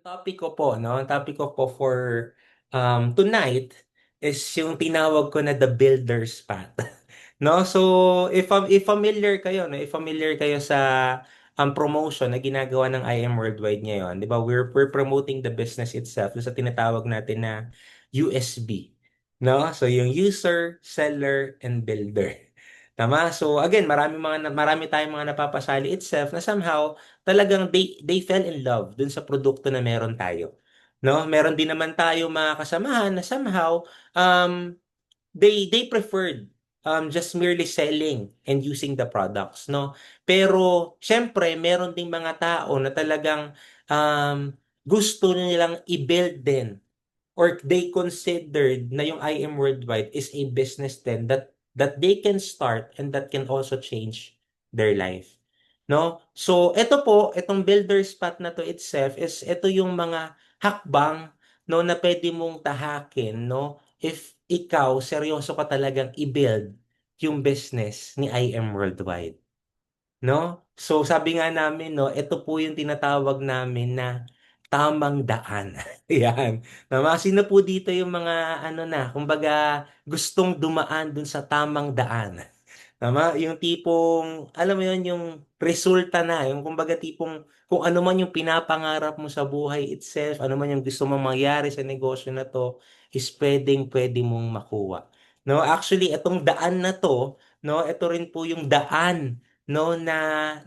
Topic ko po, no? Ang topic ko po for tonight is yung tinawag ko na the builder's path. No? So, if familiar kayo, no? If familiar kayo sa promotion na ginagawa ng IM Worldwide ngayon, 'di ba? We're promoting the business itself dun sa tinatawag natin na USB. No? So, yung user, seller, and builder. Tama? So, again, marami tayong mga napapasali itself na somehow talagang they fell in love dun sa produkto na meron tayo. No? Meron din naman tayo mga kasamahan na somehow um they preferred just merely selling and using the products, no? Pero syempre, meron ding mga tao na talagang gusto nilang i-build din or they considered na yung IM Worldwide is a business then that they can start and that can also change their life. No? So, ito po, itong builder's path na to itself is ito yung mga hakbang no na pwede mong tahakin no if ikaw seryoso ka talagang i-build yung business ni IM Worldwide. No? So sabi nga namin, no, ito po yung tinatawag namin na tamang daan. Yan. Tama, sino po dito yung mga ano na, kumbaga gustong dumaan dun sa tamang daan? Tama? Yung tipong, alam mo yun, yung resulta na, yung kumbaga tipong kung ano man yung pinapangarap mo sa buhay itself, ano man yung gusto mong mangyari sa negosyo na to, is pwede mong makuha. No, actually, itong daan na to, no, ito rin po yung daan no na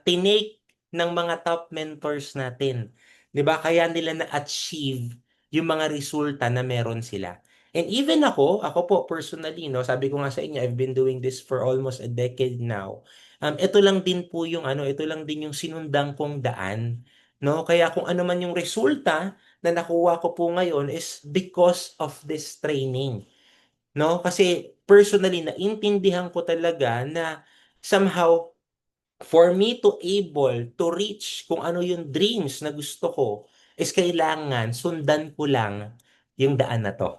tinake ng mga top mentors natin. 'Di ba? Kaya nila na-achieve yung mga resulta na meron sila. And even ako po personally, no, sabi ko nga sa inyo, I've been doing this for almost a decade now. Ito lang din po yung ito lang din yung sinundan kong daan, no? Kaya kung ano man yung resulta na nakuha ko po ngayon is because of this training, no? Kasi personally naintindihan ko talaga na somehow for me to able to reach kung ano yung dreams na gusto ko is kailangan sundan ko lang yung daan na to.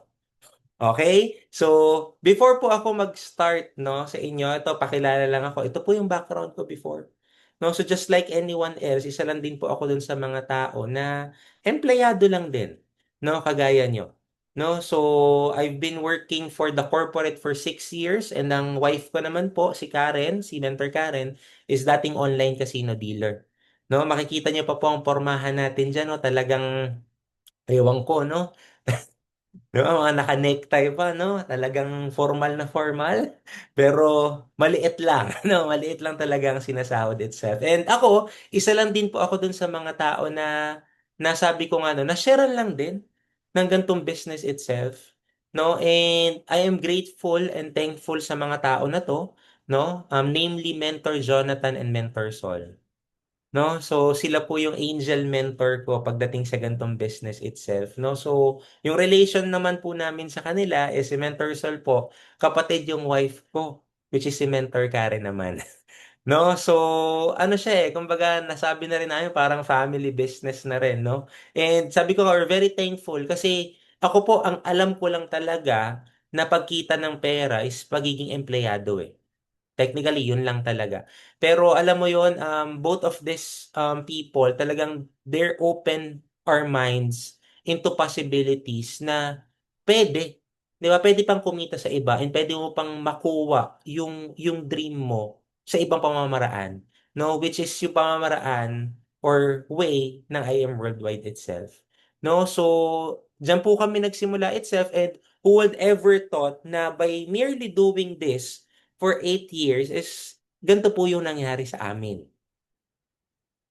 Okay? So, before po ako mag-start, no, sa inyo, ito, pakilala lang ako. Ito po yung background ko before. No, so just like anyone else, isa lang din po ako dun sa mga tao na empleyado lang din, no, kagaya nyo. No, so I've been working for the corporate for 6 years and ang wife ko naman po, si Karen, si Mentor Karen, is dating online casino dealer. No, makikita niyo pa po ang pormahan natin diyan, no, talagang ewan ko, no? Di ba, mga naka-necktie pa, no? Talagang formal na formal. Pero maliit lang, no? Maliit lang talaga ang sinasahod itself. And ako, isa lang din po ako dun sa mga tao na nasabi ko nga, no, na-sharean lang din ng gantong business itself. No? And I am grateful and thankful sa mga tao na to, no? Namely Mentor Jonathan and Mentor Sol. No? So sila po yung angel mentor ko pagdating sa gantong business itself, no? So yung relation naman po namin sa kanila is si Mentor Sol po, kapatid yung wife ko, which is si Mentor Karen naman. No? So ano siya kumbaga nasabi na rin namin parang family business na rin, no? And sabi ko nga, we're very thankful kasi ako po ang alam ko lang talaga na pagkita ng pera is pagiging empleyado eh. Technically, yun lang talaga. Pero alam mo yun, both of these people, talagang they're open our minds into possibilities na pwede. Di ba? Pwede pang kumita sa iba and pwede mo pang makuha yung dream mo sa ibang pamamaraan. No? Which is yung pamamaraan or way ng I Am Worldwide itself. No? So, dyan po kami nagsimula itself and who would ever thought na by merely doing this for 8 years is ganito po yung nangyari sa amin.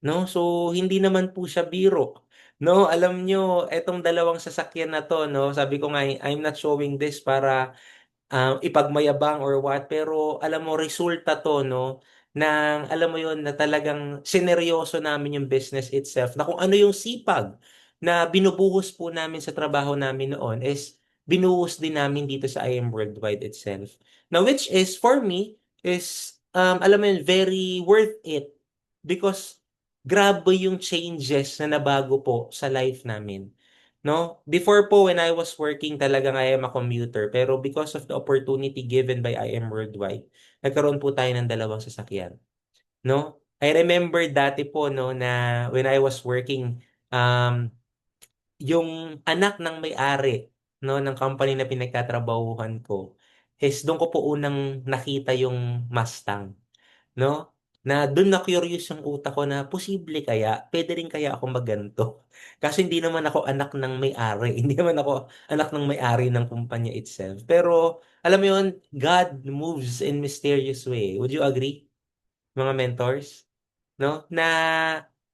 No? So, hindi naman po siya biro. No, alam nyo, etong dalawang sasakyan na to, no, sabi ko nga, I'm not showing this para ipagmayabang or what, pero alam mo, resulta to, no, ng, alam mo yon na talagang sineryoso namin yung business itself, na kung ano yung sipag na binubuhos po namin sa trabaho namin noon is binuhos din namin dito sa I Am Worldwide itself. Now, which is, for me, is, alam mo yun, very worth it because grabe yung changes na nabago po sa life namin. No? Before po, when I was working, talagang I am a commuter. Pero because of the opportunity given by I Am Worldwide, nagkaroon po tayo ng dalawang sasakyan. No? I remember dati po, no, na when I was working, Um, yung anak ng may-ari, no, ng company na pinagtatrabahuhan ko, is doon ko po unang nakita yung Mustang, no? Na doon na curious yung utak ko na posible kaya, pwede rin kaya ako magganto. Kasi hindi naman ako anak ng may-ari, hindi naman ako anak ng may-ari ng kumpanya itself. Pero alam mo yun, God moves in mysterious way. Would you agree, mga mentors? No? Na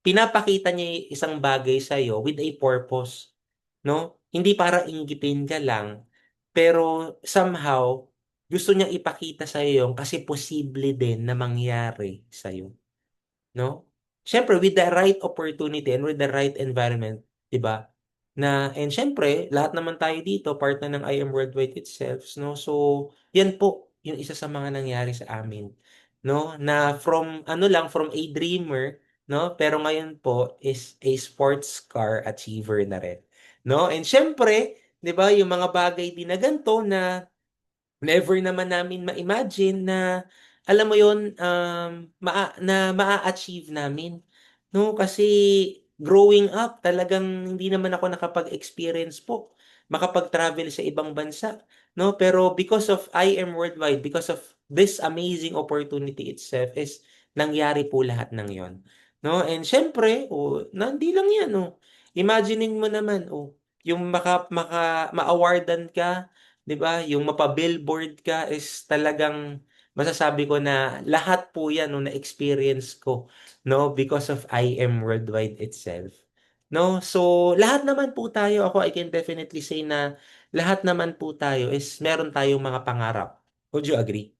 pinapakita niya yung isang bagay sa iyo with a purpose, no? Hindi para inggitin ka lang, pero somehow gusto niyang ipakita sa iyo kasi posible din na mangyari sa iyo, no? Siyempre with the right opportunity and with the right environment, 'di ba? And siyempre, lahat naman tayo dito part na ng I Am Worldwide itself, no? So, 'yan po yung isa sa mga nangyari sa amin, no? Na from ano lang, from a dreamer, no? Pero ngayon po is a sports car achiever na rin, no? And siyempre, 'di ba, yung mga bagay din na ganito na never naman namin ma-imagine na, alam mo yon, na maa-achieve namin. No, kasi growing up, talagang hindi naman ako nakapag-experience po, makapag-travel sa ibang bansa. No, pero because of I Am Worldwide, because of this amazing opportunity itself, is nangyari po lahat ng yon. No, and syempre, hindi lang yan. Imaginein mo naman, yung ma-awardan ka, 'di ba? Yung mapa-billboard ka is talagang masasabi ko na lahat po 'yan no na-experience ko, no, because of I Am Worldwide itself. No? So, lahat naman po tayo, ako I can definitely say na lahat naman po tayo is meron tayong mga pangarap. Would you agree?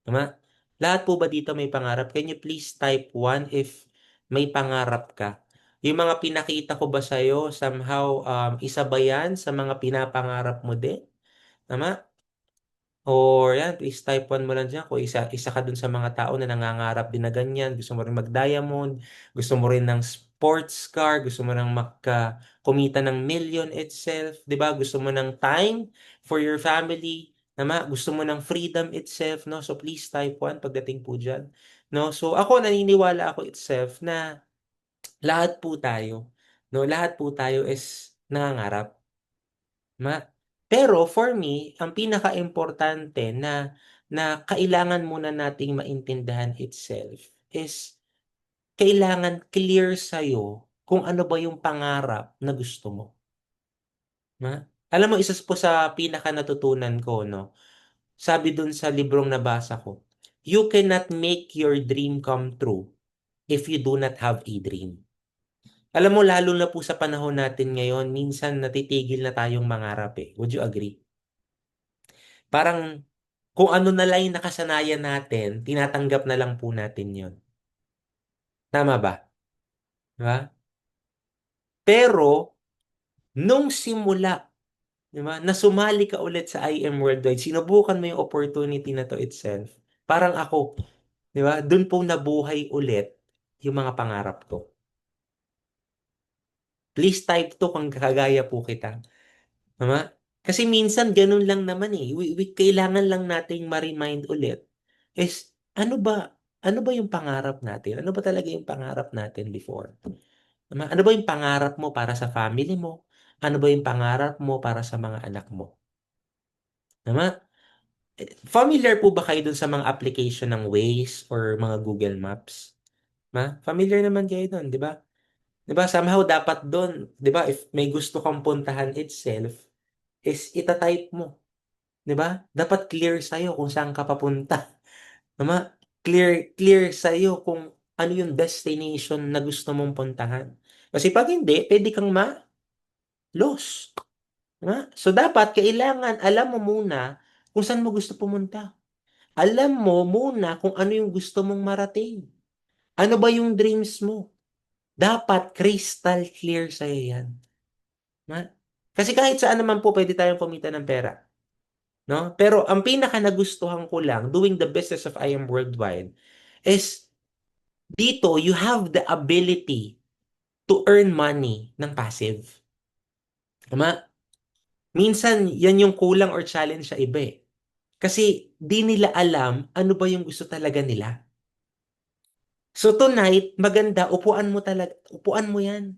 Tama? Lahat po ba dito may pangarap? Can you please type one if may pangarap ka? Yung mga pinakita ko ba sa'yo, somehow, isa ba yan sa mga pinapangarap mo din? Tama? Or yan, please type one mo lang dyan kung isa ka dun sa mga tao na nangangarap din na ganyan. Gusto mo rin mag-diamond, gusto mo rin ng sports car, gusto mo rin kumita ng million itself, di ba? Gusto mo ng time for your family, tama? Gusto mo ng freedom itself, no? So please type one pagdating po dyan. No? So ako, naniniwala ako itself na lahat po tayo, no? Lahat po tayo is nangangarap. Ma pero for me, ang pinakaimportante na kailangan muna nating maintindihan itself is kailangan clear sa'yo kung ano ba yung pangarap na gusto mo. Ma alam mo, isa po sa pinaka natutunan ko, no? Sabi dun sa librong nabasa ko, you cannot make your dream come true if you do not have a dream. Alam mo, lalo na po sa panahon natin ngayon, minsan natitigil na tayong mangarap eh. Would you agree? Parang kung ano na lang yung nakasanayan natin, tinatanggap na lang po natin yon. Tama ba? Di ba? Pero, nung simula, di ba, na sumali ka ulit sa I Am Worldwide, sinubukan mo yung opportunity na to itself. Parang ako, di ba, dun po nabuhay ulit yung mga pangarap ko. Please type to kung kagaya po kita. Tama? Kasi minsan ganun lang naman eh. Kailangan lang nating ma-remind ulit is ano ba yung pangarap natin? Ano ba talaga yung pangarap natin before? Tama? Ano ba yung pangarap mo para sa family mo? Ano ba yung pangarap mo para sa mga anak mo? Tama? Familiar po ba kayo dun sa mga application ng Waze or mga Google Maps? Familiar naman kayo dun, di ba? Di ba? Somehow dapat dun, di ba? If may gusto kang puntahan itself, is itatype mo. 'Di ba? Dapat clear sa'yo kung saan ka papunta. Tama? Clear sa'yo kung ano yung destination na gusto mong puntahan. Kasi pag hindi, pwede kang ma-lost. Tama? So dapat kailangan alam mo muna kung saan mo gusto pumunta. Alam mo muna kung ano yung gusto mong marating. Ano ba yung dreams mo? Dapat crystal clear sa'yo yan. Tama? Kasi kahit saan naman po pwede tayong kumita ng pera. No? Pero ang pinaka nagustuhan ko lang doing the business of I Am Worldwide is dito you have the ability to earn money ng passive. Tama? Minsan yan yung kulang or challenge sa iba eh. Kasi di nila alam ano ba yung gusto talaga nila. So tonight, maganda, upuan mo talaga, upuan mo yan.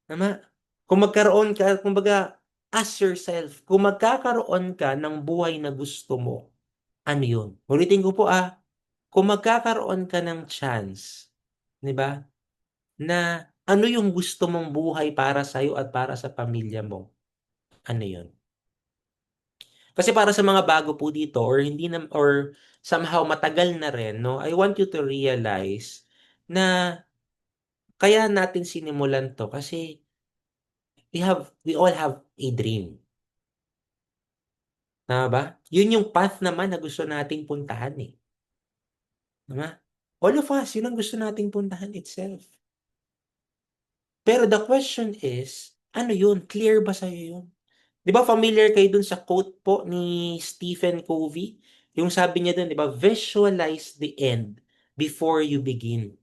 Tama? Kung magkaroon ka, kumbaga, ask yourself, kung magkakaroon ka ng buhay na gusto mo, ano yun? Ulitin ko po kung magkakaroon ka ng chance, di ba, na ano yung gusto mong buhay para sa'yo at para sa pamilya mo, ano yun? Kasi para sa mga bago po dito or hindi na or somehow matagal na rin, no, I want you to realize na kaya natin sinimulan to kasi we all have a dream. Tama ba? Yun yung path naman na gusto nating puntahan eh. Tama? All of us, yun ang gusto nating puntahan itself. Pero the question is, ano yun? Clear ba sa'yo yun? Di ba familiar kayo dun sa quote po ni Stephen Covey? Yung sabi niya dun, di ba? Visualize the end before you begin.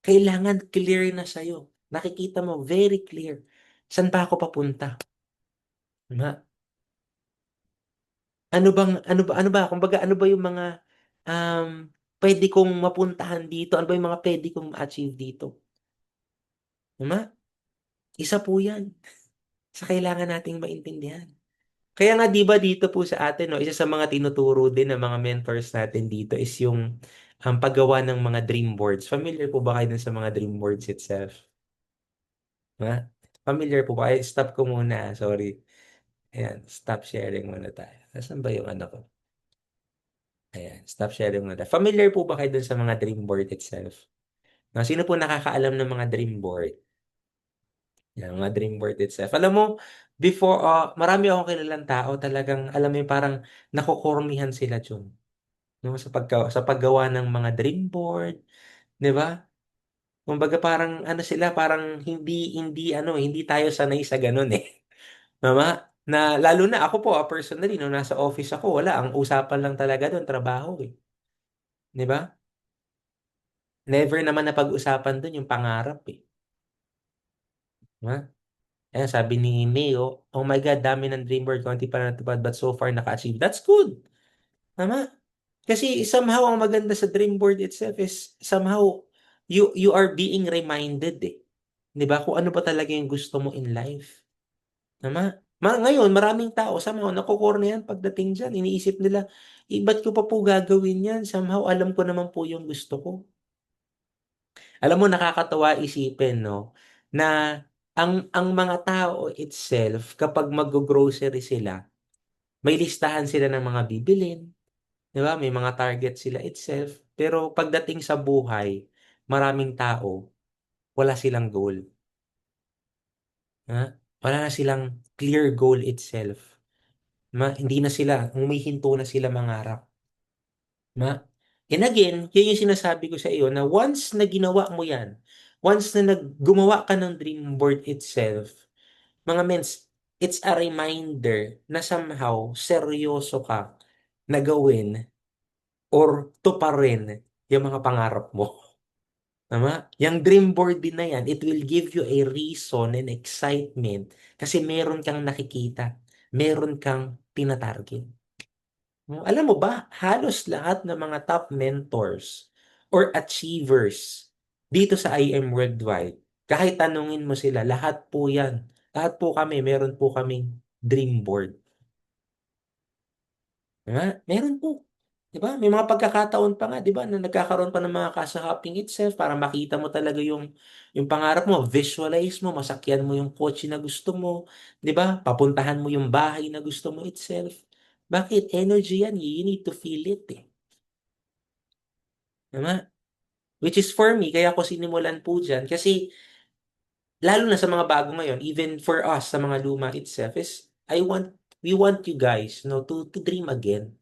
Kailangan clear na sa'yo. Nakikita mo, very clear. Saan pa ako papunta? Diba? Ano ba, kumbaga, ano ba yung mga um, pwede kong mapuntahan dito? Ano ba yung mga pwede kong ma-achieve dito? Diba? Isa po yan sa kailangan nating maintindihan. Kaya nga 'di ba dito po sa atin no, isa sa mga tinuturo din ng mga mentors natin dito is yung paggawa ng mga dream boards. Familiar po ba kayo dun sa mga dream boards itself? Ha? Familiar po ba? Ay, stop ko muna. Sorry. Ayan, stop sharing muna tayo. Nasaan ba yung ano ko? Ayan, stop sharing muna tayo. Familiar po ba kayo dun sa mga dream board itself? No, sino po nakakaalam ng mga dream board? Yan, mga dream board itself. Alam mo, before, marami akong kilalang tao talagang, alam mo yung parang nakukornihan sila dyan. No, sa paggawa ng mga dream board, 'di ba? Kumbaga parang ano sila, parang hindi tayo sanay sa ganun eh. Tama? Na lalo na ako po, personally, no, nasa office ako, wala, ang usapan lang talaga doon, trabaho eh. 'Di ba? Never naman na pag-usapan doon yung pangarap eh. 'Di ba? Ayan, sabi ni Mayo, oh my God, dami ng dream board, konti pa na natupad, but so far naka-achieve. That's good. Tama? Kasi somehow ang maganda sa dream board itself is somehow you are being reminded eh. 'Di ba? Kung ano ba talaga yung gusto mo in life. Tama? Ngayon, maraming tao somehow nakokornehan pagdating diyan. Iniisip nila, ba't ko pa po gagawin yan? Somehow alam ko naman po yung gusto ko. Alam mo, nakakatawa isipin, no? Na ang mga tao itself, kapag mag-grocery sila, may listahan sila ng mga bibilin. 'Di ba? May mga target sila itself. Pero pagdating sa buhay, maraming tao, wala silang goal. Ha? Wala na silang clear goal itself. Hindi na sila, humihinto na sila mangarap. Ma? And again, yun yung sinasabi ko sa iyo na once na ginawa mo yan, once na gumawa ka ng dream board itself, mga mens, it's a reminder na somehow seryoso ka na gawin or tuparin yung mga pangarap mo. Tama? Yung dream board din na yan, it will give you a reason and excitement kasi meron kang nakikita, meron kang tinatarget. Alam mo ba, halos lahat ng mga top mentors or achievers dito sa IM Worldwide, kahit tanungin mo sila, lahat po yan. Lahat po kami, meron po kaming dream board. Diba? Meron po. 'Di ba? May mga pagkakataon pa nga, 'di ba, na nagkakaroon pa ng mga kasahaping itself para makita mo talaga yung pangarap mo, visualize mo, masakyan mo yung kotse na gusto mo, 'di ba? Papuntahan mo yung bahay na gusto mo itself. Bakit? Energy yan, you need to feel it eh. 'Di ba? Which is for me, kaya ko sinimulan po dyan kasi lalo na sa mga bago ngayon, even for us sa mga luma itself is we want you guys no to dream again.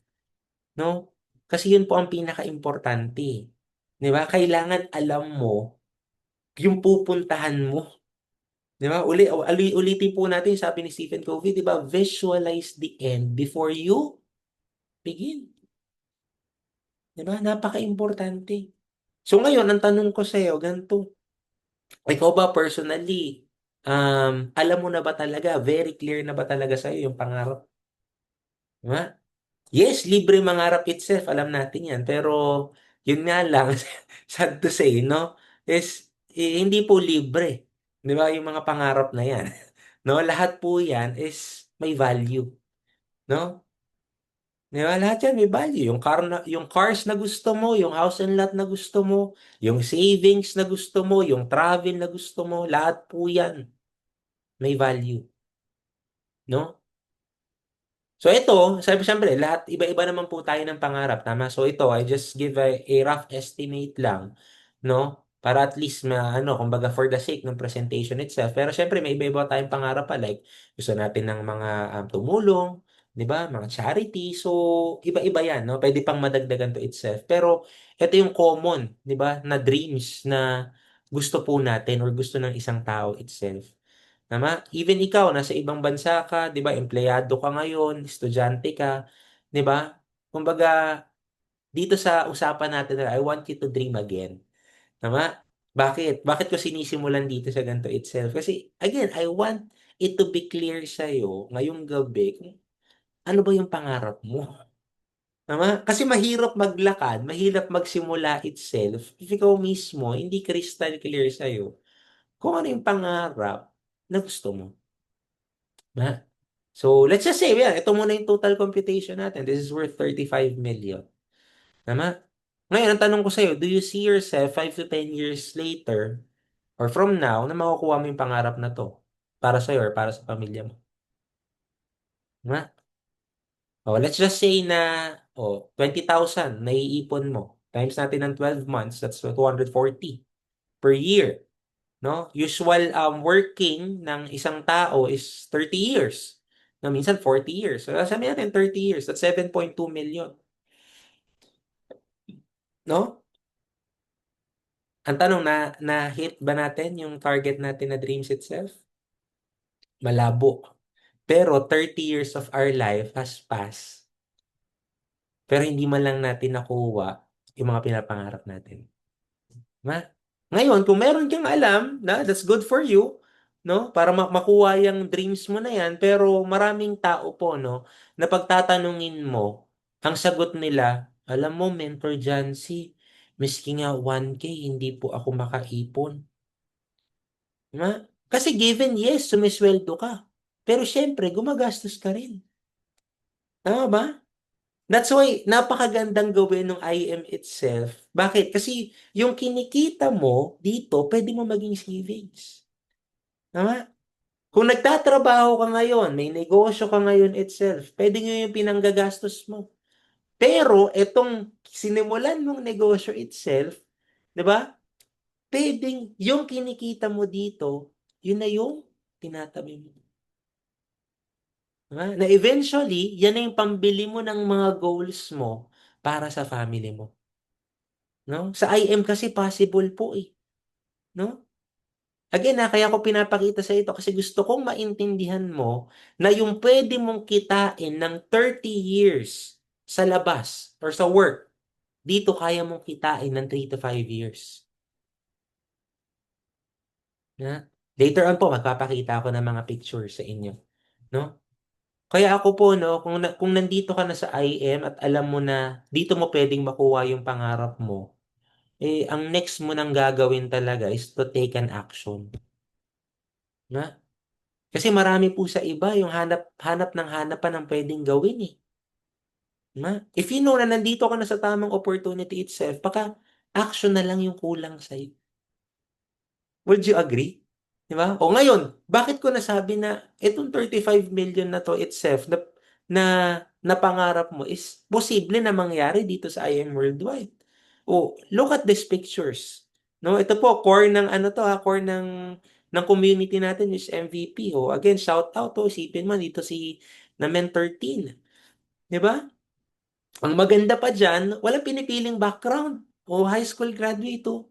No? Kasi yun po ang pinaka-importante. 'Di ba? Kailangan alam mo yung pupuntahan mo. 'Di ba? Ulitin po natin yung sabi ni Stephen Covey, 'di ba? Visualize the end before you begin. 'Di ba? Napaka-importante. So ngayon, ang tanong ko sa iyo, ganito, ikaw ba personally, alam mo na ba talaga, very clear na ba talaga sa iyo yung pangarap? 'Di ba? Yes, libre mangarap itself, alam natin yan. Pero, yun nga lang, sad to say, no? Is, hindi po libre. 'Di ba? Yung mga pangarap na yan. No, lahat po yan is may value. No? Di ba? Lahat yan may value. Yung cars na gusto mo, yung house and lot na gusto mo, yung savings na gusto mo, yung travel na gusto mo, lahat po yan may value. No? So ito, sabi siyempre, lahat iba-iba naman po tayo ng pangarap, tama? So ito, I just give a rough estimate lang, no? Para at least kumbaga for the sake ng presentation itself. Pero syempre may iba-iba tayong pangarap pa like gusto natin ng mga tumulong, 'di ba? Mga charity. So iba-iba 'yan, no? Pwede pang madagdagan to itself. Pero ito yung common, 'di ba? Na dreams na gusto po natin or gusto ng isang tao itself. Tama? Even ikaw, nasa ibang bansa ka, di ba? Empleyado ka ngayon, estudyante ka, di ba? Kumbaga, dito sa usapan natin na I want you to dream again. Tama? Bakit? Bakit ko sinisimulan dito sa ganito itself? Kasi, again, I want it to be clear sa'yo ngayong gabi kung ano ba yung pangarap mo. Tama? Kasi mahirap maglakad, mahirap magsimula itself if ikaw mismo hindi crystal clear sa'yo kung ano yung pangarap na gusto mo. Na? So, let's just say, yeah, ito muna yung total computation natin. This is worth 35 million. Tama? Ngayon, ang tanong ko sa'yo, do you see yourself 5 to 10 years later or from now na makukuha mo yung pangarap na to para sa'yo or para sa pamilya mo? Tama? Oh, let's just say na 20,000 naiipon mo. Times natin ng 12 months, that's 240 per year. No? Usual working ng isang tao is 30 years. Na minsan 40 years. So, sabi natin 30 years. That's 7.2 million. No? Ang tanong na-hit ba natin yung target natin na dreams itself? Malabo. Pero 30 years of our life has passed. Pero hindi man lang natin nakuha yung mga pinapangarap natin. Ma? Ngayon, kung meron kang alam, that's good for you, no? Para makuha yung dreams mo na yan, pero maraming tao po, no, na pagtatanungin mo, ang sagot nila, alam mo, Mentor Jancy, miski nga 1K, hindi po ako makaipon. Ma? Kasi given, yes, sumisweldo ka. Pero syempre, gumagastos ka rin. Tama ba? That's why napakagandang gawin ng IM itself. Bakit? Kasi yung kinikita mo dito, pwede mo maging savings. Tama? Kung nagtatrabaho ka ngayon, may negosyo ka ngayon itself, pwede nyo yung pinanggagastos mo. Pero itong sinimulan mong negosyo itself, 'di ba? Pwedeng yung kinikita mo dito, yun na yung tinatabi mo. Na eventually, yan na yung pambili mo ng mga goals mo para sa family mo. No? Sa IM kasi possible po eh. No? Again kaya ko pinapakita sa ito kasi gusto kong maintindihan mo na yung pwede mong kitain ng 30 years sa labas or sa work, dito kaya mong kitain ng 3 to 5 years. Na? Later on po, magpapakita ako ng mga pictures sa inyo. No? Kaya ako po, no, kung nandito ka na sa IM at alam mo na dito mo pwedeng makuha yung pangarap mo, ang next mo nang gagawin talaga is to take an action. Na? Kasi marami po sa iba yung hanap ng hanapan ng pwedeng gawin eh. Na? If you know na nandito ka na sa tamang opportunity itself, baka action na lang yung kulang sa'yo. Would you agree? Di ba? O ngayon, bakit ko nasabi na itong 35 million na to itself na napangarap mo is posible na mangyari dito sa IM Worldwide. O, look at these pictures. No, ito po core ng ano to core ng community natin is MVP. O, again, shout out to isipin mo dito na mentor teen. 'Di ba? Ang maganda pa diyan, walang pinipiling background o high school graduate to.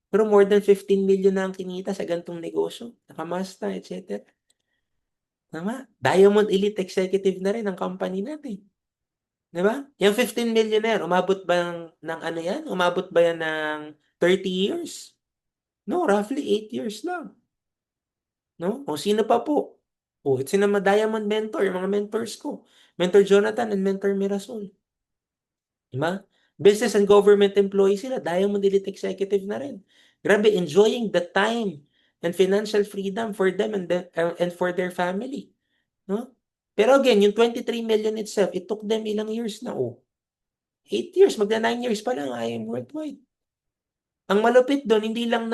Pero more than 15 million na ang kinita sa gantong negosyo. Nakamasta, etc. Tama? Diamond Elite Executive na rin ang company natin. Di ba? Yung 15 million na yan, umabot ba ng ano yan? Umabot ba yan ng 30 years? No, roughly 8 years lang. No? O sino pa po? O, it's sino mga Diamond Mentor, yung mga mentors ko. Mentor Jonathan and Mentor Mirasol. Di ba? Business and government employees sila, Diamond Elite Executive na rin. Grabe, enjoying the time and financial freedom for them and for their family. No? Pero again, yung 23 million itself, it took them ilang years na, oh. 8 years, magna 9 years pa lang, I am worldwide. Ang malupit doon, hindi lang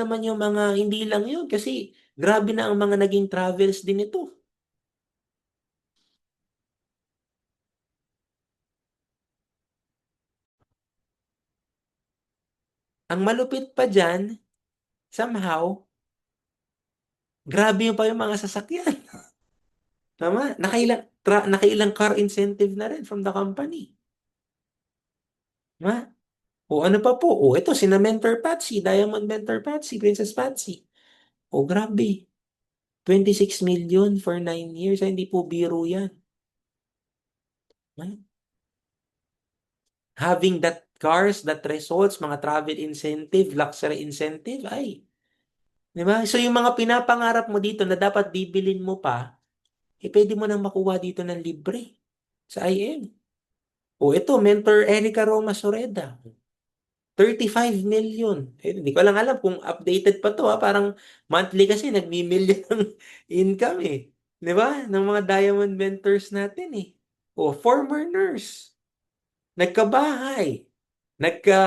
yun, kasi grabe na ang mga naging travels din ito. Ang malupit pa dyan, somehow, grabe yung pa yung mga sasakyan. Tama? Nakailang car incentive na rin from the company. Ma? O ano pa po? O ito, sina Mentor Patsy, Diamond Mentor Patsy, Princess Patsy. O grabe. 26 million for 9 years. Ay, hindi po biro yan. Ma? Having that cars, that results, mga travel incentive, luxury incentive, ay. Di ba? So yung mga pinapangarap mo dito na dapat bibilin mo pa, pwede mo nang makuha dito ng libre sa IM. O ito, Mentor Erica Roma Soreda. 35 million. Hindi ko lang alam kung updated pa to ha. Parang monthly kasi nagmi-million ng income eh. 'Di ba? Ng mga diamond mentors natin eh. O former nurse, nagkabahay, nagka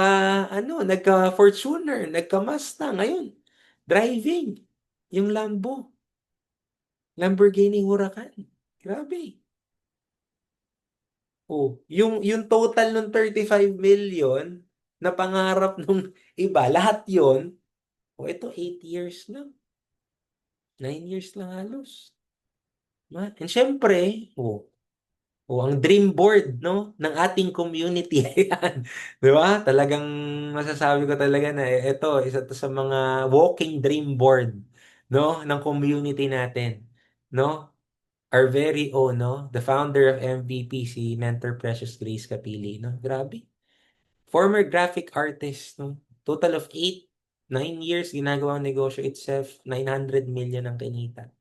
nagka-Fortuner, nagka-Mustang ngayon. Driving yung Lamborghini Huracan. Grabe. Oh, yung total ng 35 million na pangarap nung iba, lahat 'yon. Oh, ito 8 years lang. 9 years lang halos. And syempre, ang dream board, no, ng ating community. Ayan. 'Di ba? Talagang masasabi ko talaga na ito, isa to sa mga walking dream board, no, ng community natin. No? Our very own, no? The founder of MVP, si Mentor Precious Grace Capili, no? Grabe. Former graphic artist, no? Total of 9 years ginagawang negosyo itself, 900 million ang kinita.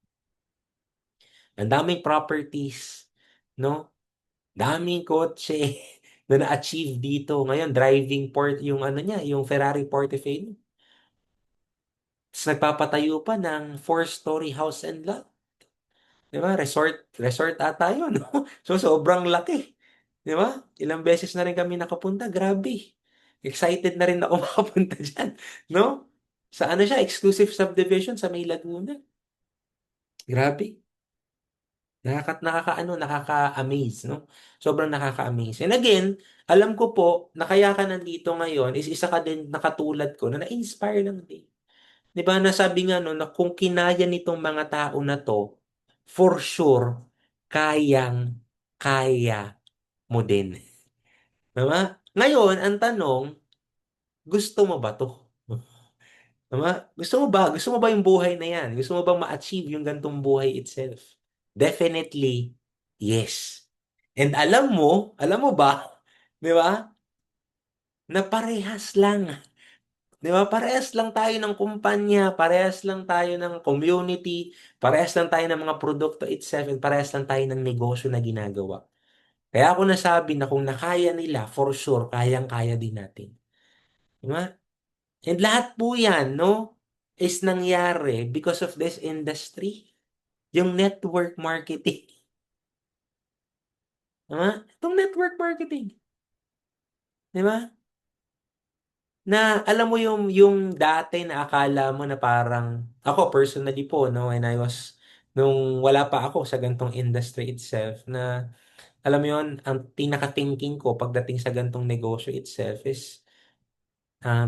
Ang daming properties, no? Daming kotse na na-achieve dito. Ngayon, driving port yung ano niya, yung Ferrari Portofino. Tapos nagpapatayo pa ng four-story house and lot. Di ba? Resort ata yun, no? So, sobrang laki. Di ba? Ilang beses na rin kami nakapunta. Grabe. Excited na rin ako makapunta dyan. No? Sa ano siya, exclusive subdivision sa May Laguna. Grabe. Nakaka-amaze, no? Sobrang nakaka-amaze. And again, alam ko po na kaya ka nandito ngayon is isa ka din nakatulad ko na na-inspire lang din. 'Di ba? Nasabi nga no na kung kinaya nitong mga tao na to, for sure kaya mo din. 'Di ba? Ngayon, ang tanong, gusto mo ba to? Tama? Gusto mo ba? Gusto mo ba yung buhay na yan? Gusto mo bang ma-achieve yung gantong buhay itself? Definitely, yes. And alam mo ba, di ba, na parehas lang. Di ba? Parehas lang tayo ng kumpanya, parehas lang tayo ng community, parehas lang tayo ng mga produkto itself, and parehas lang tayo ng negosyo na ginagawa. Kaya ako nasabi na kung nakaya nila, for sure, kayang-kaya din natin. Di ba? And lahat po yan, no, is nangyari because of this industry. Yung network marketing. Diba? Itong network marketing. Di ba? Na alam mo yung dati na akala mo na parang, ako personally po, no, nung wala pa ako sa gantong industry itself, na alam mo yun, ang pinaka-thinking ko pagdating sa gantong negosyo itself is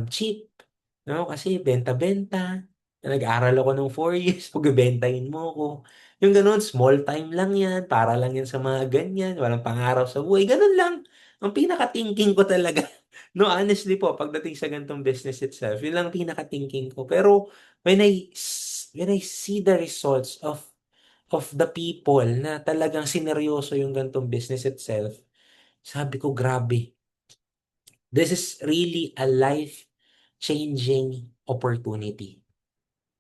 cheap. No? Kasi benta-benta. Nag-aral ako ng 4 years, pagbebentahin mo ako. Yung ganun, small time lang yan, para lang yan sa mga ganyan, walang pangarap sa buhay. Ganun lang. Ang pinaka-thinking ko talaga. No, honestly po, pagdating sa ganitong business itself, yun lang pinaka-thinking ko. Pero when I see the results of the people na talagang sineryoso yung ganitong business itself, sabi ko, grabe. This is really a life-changing opportunity,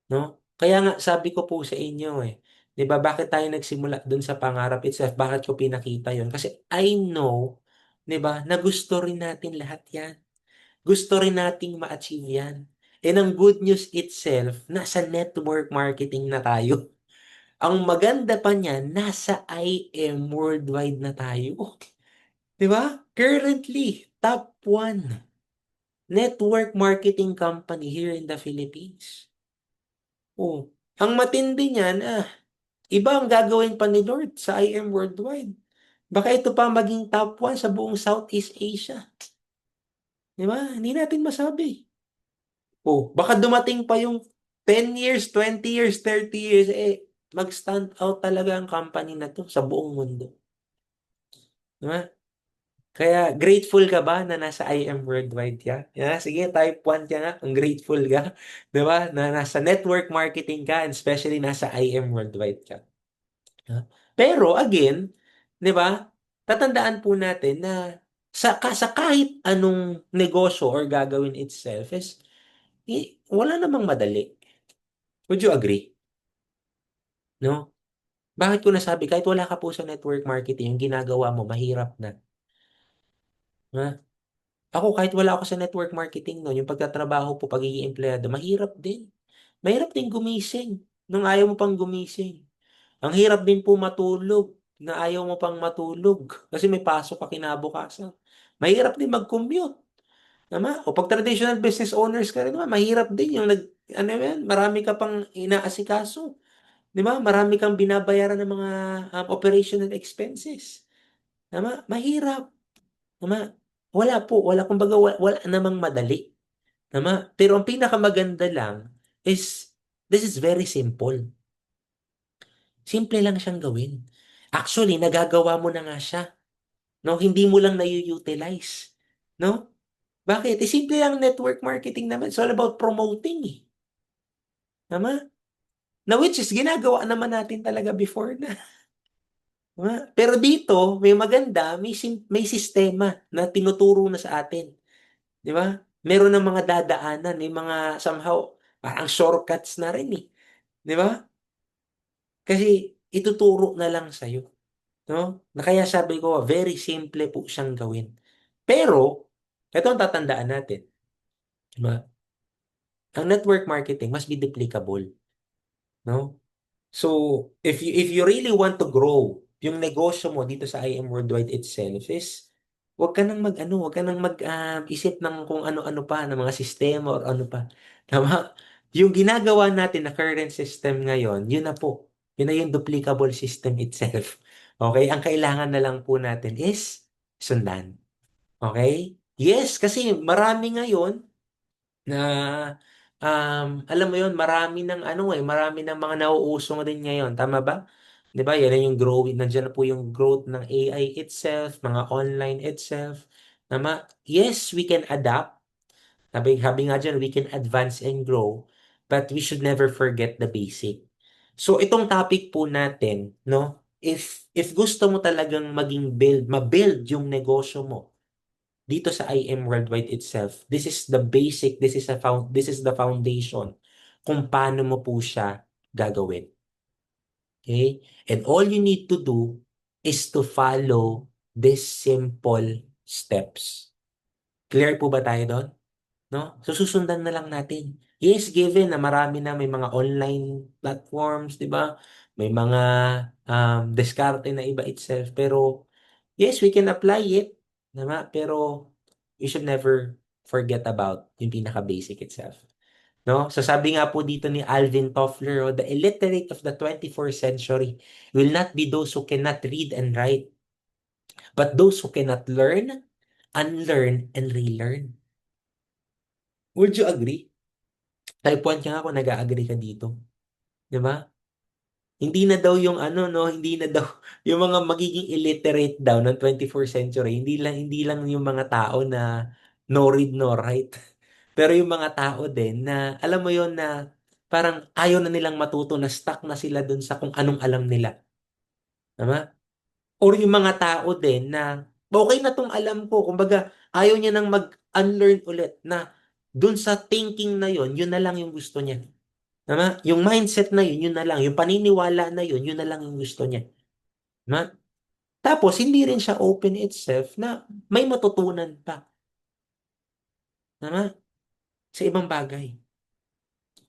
no? Kaya nga sabi ko po sa inyo 'di ba bakit tayo nagsimula dun sa pangarap itself? Bakit ko pinakita 'yon? Kasi I know, 'di ba, na gusto rin natin lahat 'yan. Gusto rin nating ma-achieve 'yan. And ang good news itself, nasa network marketing na tayo. Ang maganda pa niyan, nasa IM worldwide na tayo. Di ba? Currently, top 1 network marketing company here in the Philippines. Oh, ang matindi niyan, iba ang gagawin pa ni Lord sa IM worldwide. Baka ito pa maging top 1 sa buong Southeast Asia. Di ba? Hindi natin masabi. Oh, baka dumating pa yung 10 years, 20 years, 30 years, mag-stand out talaga ang company na to sa buong mundo. Di ba? Kaya grateful ka ba na nasa IM worldwide ka? Yeah, sige, type 1 ka nga, kung grateful ka. Di ba? Na nasa network marketing ka and especially nasa IM worldwide ka. Yeah. Pero again, di ba? Tatandaan po natin na sa kahit anong negosyo or gagawin itself is wala namang madali. Would you agree? No? Bakit ko nasabi kahit wala ka po sa network marketing, yung ginagawa mo mahirap na. Ha? Ako kahit wala ako sa network marketing no, yung pagtatrabaho po, pagiging empleyado, mahirap din. Mahirap din gumising nung ayaw mo pang gumising. Ang hirap din po matulog na ayaw mo pang matulog kasi may pasok ka kinabukasan. Mahirap din mag-commute. Tama? O pag traditional business owners ka rin naman, mahirap din yung ano yan, marami ka pang inaasikaso. Di ba? Marami kang binabayaran ng mga operational expenses. Tama? Mahirap. Tama? Wala namang madali. Tama? Pero ang pinakamaganda lang is, this is very simple. Simple lang siyang gawin. Actually, nagagawa mo na nga siya. No? Hindi mo lang na-utilize. No? Bakit? Simple lang network marketing naman. It's all about promoting eh. Tama? Na which is ginagawa naman natin talaga before na. Pero dito, may maganda, may sistema na tinuturo na sa atin. Di ba? Meron ng mga dadaanan, may mga somehow, parang shortcuts na rin eh. Di ba? Kasi ituturo na lang sa'yo. No? Na kaya sabi ko, very simple po siyang gawin. Pero, ito ang tatandaan natin. Di ba? Ang network marketing must be duplicable. No? So, if you really want to grow yung negosyo mo dito sa IM Worldwide itself is wag ka nang mag-isip ng kung ano-ano pa, ng mga sistema or ano pa. Tama? Yung ginagawa natin na current system ngayon, yun na po. Yun na yung duplicable system itself. Okay? Ang kailangan na lang po natin is sundan. Okay? Yes, kasi marami ngayon na alam mo yon marami ng marami ng mga nauusong din ngayon, tama ba? 'Di ba? Yan na yung growing, nandiyan na po yung growth ng AI itself, mga online itself. Tama? Yes, we can adapt. Sabi nga dyan, we can advance and grow, but we should never forget the basic. So itong topic po natin, no? If gusto mo talagang mabuild yung negosyo mo, dito sa IM Worldwide itself, this is the foundation kung paano mo po siya gagawin. Okay? And all you need to do is to follow these simple steps. Clear po ba tayo doon? No? So susundan na lang natin. Yes, given na marami na may mga online platforms, 'di ba? May mga diskarte na iba itself, pero yes, we can apply it. Diba? Pero we should never forget about yung pinaka-basic itself. No? So sabi nga po dito ni Alvin Toffler, the illiterate of the 21st century will not be those who cannot read and write, but those who cannot learn, unlearn, and relearn. Would you agree? Type 1 ka nga kung nag-agree ka dito. Di ba? Hindi na daw yung no, hindi na daw yung mga magiging illiterate daw ng 24th century, hindi lang yung mga tao na no read no write. Pero yung mga tao din na alam mo yon na parang ayaw na nilang matuto, na stuck na sila dun sa kung anong alam nila. Tama? Or yung mga tao din na okay na tong alam ko, kumbaga ayaw niya nang mag-unlearn ulit na dun sa thinking na yon, yun na lang yung gusto niya. Tama? Yung mindset na yun, yun na lang. Yung paniniwala na yun, yun na lang yung gusto niya. Tama? Tapos, hindi rin siya open itself na may matutunan pa. Tama? Sa ibang bagay.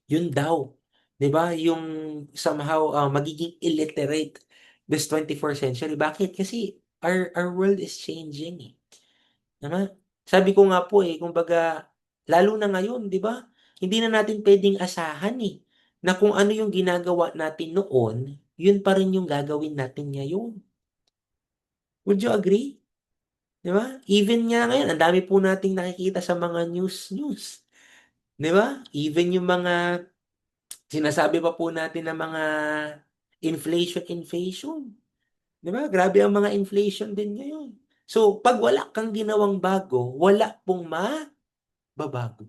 Yun daw. 'Di ba? Yung somehow magiging illiterate this 24th century. Bakit? Kasi our world is changing eh. Tama? Sabi ko nga po eh, kumbaga, lalo na ngayon, 'di ba? Hindi na natin pwedeng asahan eh, na kung ano yung ginagawa natin noon, yun pa rin yung gagawin natin ngayon. Would you agree? 'Di ba? Even nga ngayon, ang dami po nating nakikita sa mga news. 'Di ba? Even yung mga sinasabi pa po natin ng mga inflation. 'Di ba? Grabe ang mga inflation din ngayon. So, pag wala kang ginawang bago, wala pong mababago.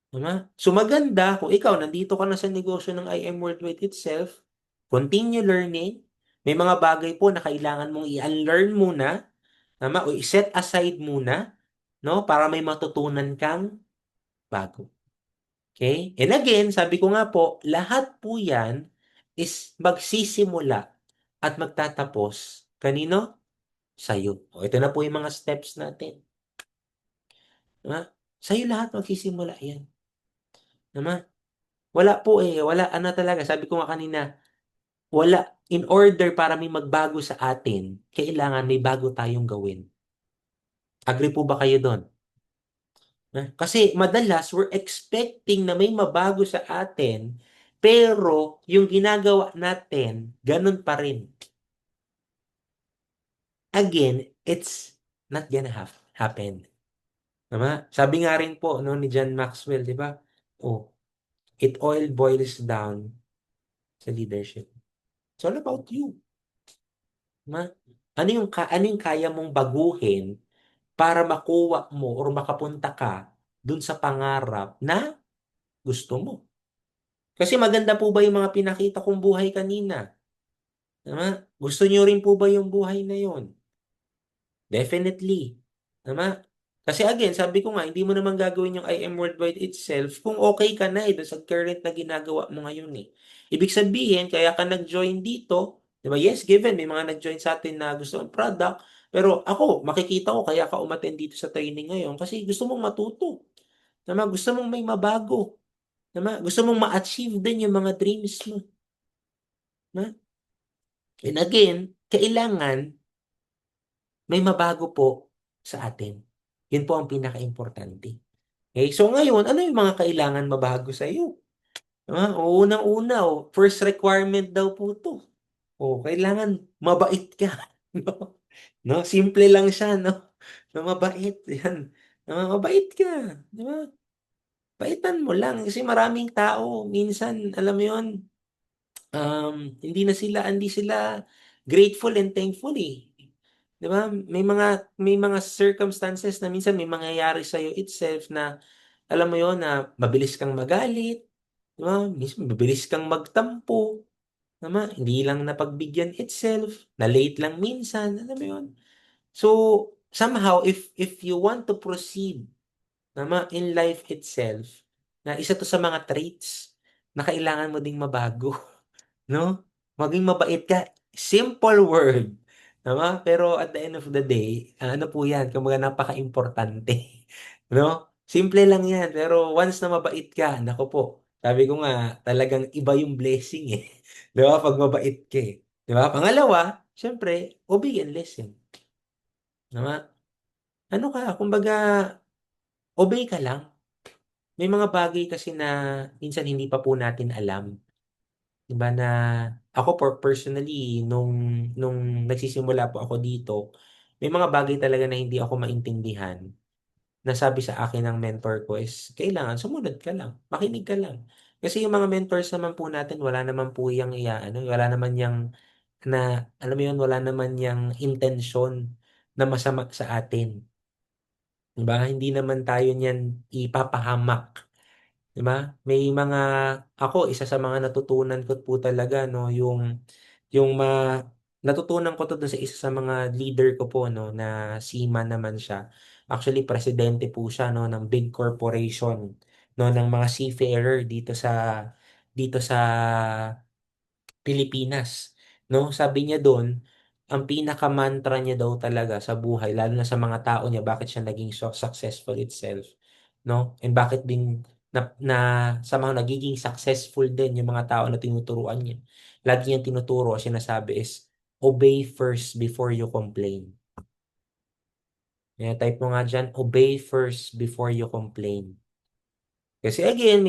'Di ba? So, maganda kung ikaw nandito ka na sa negosyo ng IM Worldwide itself, continue learning. May mga bagay po na kailangan mong i-unlearn muna, tama? O i-set aside muna, no? Para may matutunan kang bago. Okay? And again, sabi ko nga po, lahat po yan is magsisimula at magtatapos. Kanino? Sa'yo. O, ito na po yung mga steps natin. Diba? Sa'yo lahat magsisimula yan. Diba? Wala po eh. Wala, ano talaga. Sabi ko nga kanina, wala. In order para may magbago sa atin, kailangan may bago tayong gawin. Agree po ba kayo doon? Kasi madalas, we're expecting na may mabago sa atin, pero yung ginagawa natin, ganun pa rin. Again, it's not gonna happen. Tama? Sabi nga rin po no, ni John Maxwell, di ba? Oh, it all boils down sa leadership. It's all about you. Tama? Ano yung kaya mong baguhin para makuha mo or makapunta ka dun sa pangarap na gusto mo? Kasi maganda po ba yung mga pinakita kong buhay kanina? Tama? Gusto niyo rin po ba yung buhay na yon? Definitely. Tama? Kasi again, sabi ko nga, hindi mo naman gagawin yung IM Worldwide itself kung okay ka na doon sa current na ginagawa mo ngayon eh. Ibig sabihin, kaya ka nag-join dito, di ba? Yes, given, may mga nag-join sa atin na gusto ng product, pero ako, makikita ko kaya ka umattend dito sa training ngayon kasi gusto mong matuto. Tama? Gusto mong may mabago. Tama? Gusto mong ma-achieve din yung mga dreams mo. Tama? And again, kailangan may mabago po sa atin. Yun po ang pinaka-importante. Okay? So ngayon, ano yung mga kailangan mabago sa iyo? Unang-una, first requirement daw po to. Kailangan mabait ka. No? No? Simple lang siya, no? No, mabait. Yan. No, mabait ka. Di ba? Baitan mo lang. Kasi maraming tao, minsan, alam mo yun, hindi sila grateful and thankful eh. 'Di ba? May mga circumstances na minsan may mangyayari sa iyo itself na alam mo 'yon na mabilis kang magalit, 'di ba? Minsan mabilis kang magtampo, tama? Hindi lang napagbigyan itself, na late lang minsan, alam mo 'yon. So, somehow if you want to proceed, tama, in life itself, na isa to sa mga traits na kailangan mo ding mabago. No? Maging mabait ka. Simple word. Tama? Pero at the end of the day, ano po yan? Kumbaga napaka-importante. No? Simple lang yan. Pero once na mabait ka, nako po. Sabi ko nga, talagang iba yung blessing eh. Di ba? Pag mabait ka eh. Di ba? Pangalawa, syempre, obey and listen. Tama? Ano ka? Kumbaga, obey ka lang. May mga bagay kasi na minsan hindi pa po natin alam. 'Di ba na ako personally nung nagsisimula po ako dito, may mga bagay talaga na hindi ako maintindihan. Nasabi sa akin ng mentor ko is kailangan sumunod ka lang, makinig ka lang. Kasi yung mga mentors naman po natin wala naman po yang wala naman yang na alam mo yun, wala naman yang intensyon na masama sa atin. 'Di ba? Hindi naman tayo niyan ipapahamak. 'Di ba? May mga ako isa sa mga natutunan ko po talaga no yung natutunan ko to dun sa isa sa mga leader ko po no na seaman naman siya. Actually presidente po siya no ng big corporation no ng mga seafarer dito sa Pilipinas, 'no? Sabi niya do'n, ang pinaka-mantra niya daw talaga sa buhay lalo na sa mga tao niya bakit siya naging so successful itself, 'no? And bakit din na somehow nagiging successful din yung mga tao na tinuturuan niya. Lagi niyang tinuturo, sinasabi is, obey first before you complain. Kaya type mo nga dyan, obey first before you complain. Kasi again,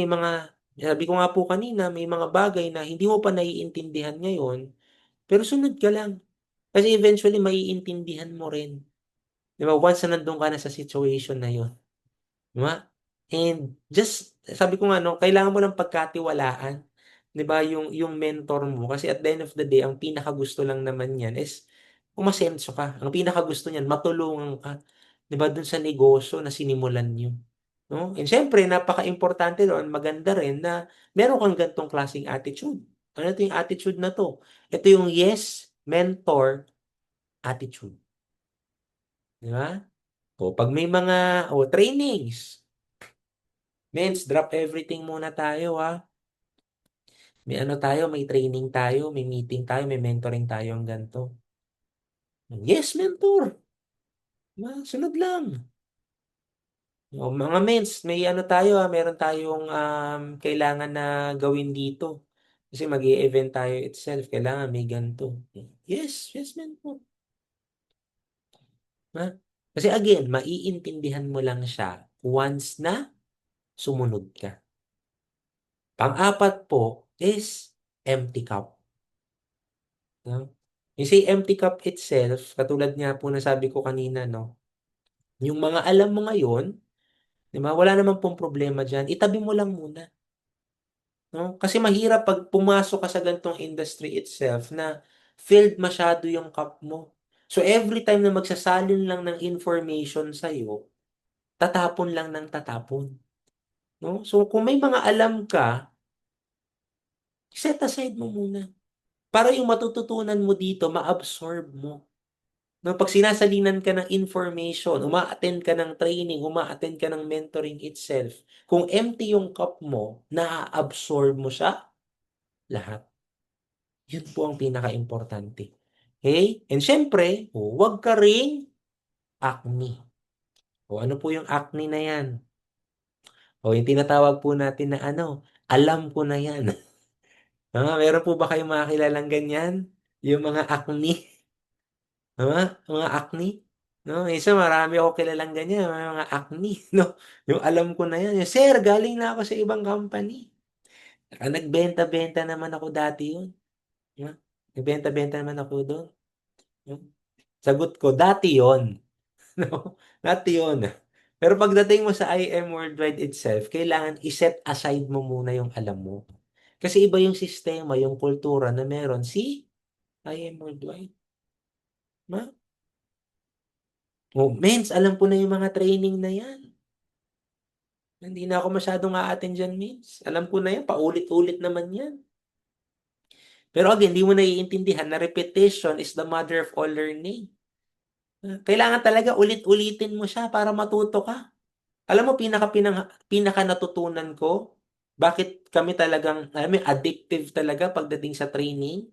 sabi ko nga po kanina, may mga bagay na hindi mo pa naiintindihan ngayon, pero sunod ka lang. Kasi eventually, maiintindihan mo rin. Di ba? Once na nandun ka na sa situation na yun. Di ba? And just, sabi ko nga, no, kailangan mo ng pagkatiwalaan. Di ba? Yung mentor mo. Kasi at the end of the day, ang pinakagusto lang naman yan is umasenso ka. Ang pinakagusto niyan, matulungan ka. Di ba? Dun sa negosyo na sinimulan niyo. No? And syempre, napaka-importante doon, maganda rin na meron kang gantong klaseng attitude. Ano ito yung attitude na to? Ito yung yes, mentor, attitude. Di ba? O, pag may mga trainings, mens, drop everything muna tayo ha. May ano tayo, may training tayo, may meeting tayo, may mentoring tayo ang ganito. Yes, mentor. Sunod lang. O, mga mens, may ano tayo ha, meron tayong kailangan na gawin dito. Kasi mag-i-event tayo itself, kailangan may ganito. Yes, yes, mentor. Ha? Kasi again, maiintindihan mo lang siya once na sumunod ka. Pang-apat po is empty cup. No? Yung say empty cup itself, katulad nga po na sabi ko kanina, no? Yung mga alam mo ngayon, di ba, wala namang pong problema dyan, itabi mo lang muna. No? Kasi mahirap pag pumasok ka sa ganitong industry itself na filled masyado yung cup mo. So every time na magsasalin lang ng information sa'yo, tatapon lang ng tatapon. No? So kung may mga alam ka, set aside mo muna. Para yung matututunan mo dito, ma-absorb mo. No, pag sinasalinan ka ng information, uma-attend ka ng training, uma-attend ka ng mentoring itself, kung empty yung cup mo, na-absorb mo siya lahat. Yun po ang pinaka-importante. Okay? And syempre, huwag ka ring acne. O ano po yung acne na yan? O yung tinatawag po natin na alam ko na yan. Meron po ba kayong mga kilalang ganyan? Yung mga acne? Mga acne? No, isa marami ako kilalang ganyan, mga acne, no? Yung alam ko na yan. Sir, galing na ako sa ibang company. Nagbenta-benta naman ako dati yun. No? Nagbenta-benta naman ako doon. No? Sagot ko, dati yon. No? Dati yon. Pero pagdating mo sa IM Worldwide itself, kailangan iset aside mo muna yung alam mo. Kasi iba yung sistema, yung kultura na meron si IM Worldwide. No? Oh, mens, alam ko na yung mga training na yan. Hindi na ako masyadong a-attend dyan, mens. Alam ko na yan, paulit-ulit naman yan. Pero again, hindi mo naiintindihan na repetition is the mother of all learning. Kailangan talaga ulit-ulitin mo siya para matuto ka. Alam mo, pinaka natutunan ko, bakit kami talagang, alam mo, addictive talaga pagdating sa training,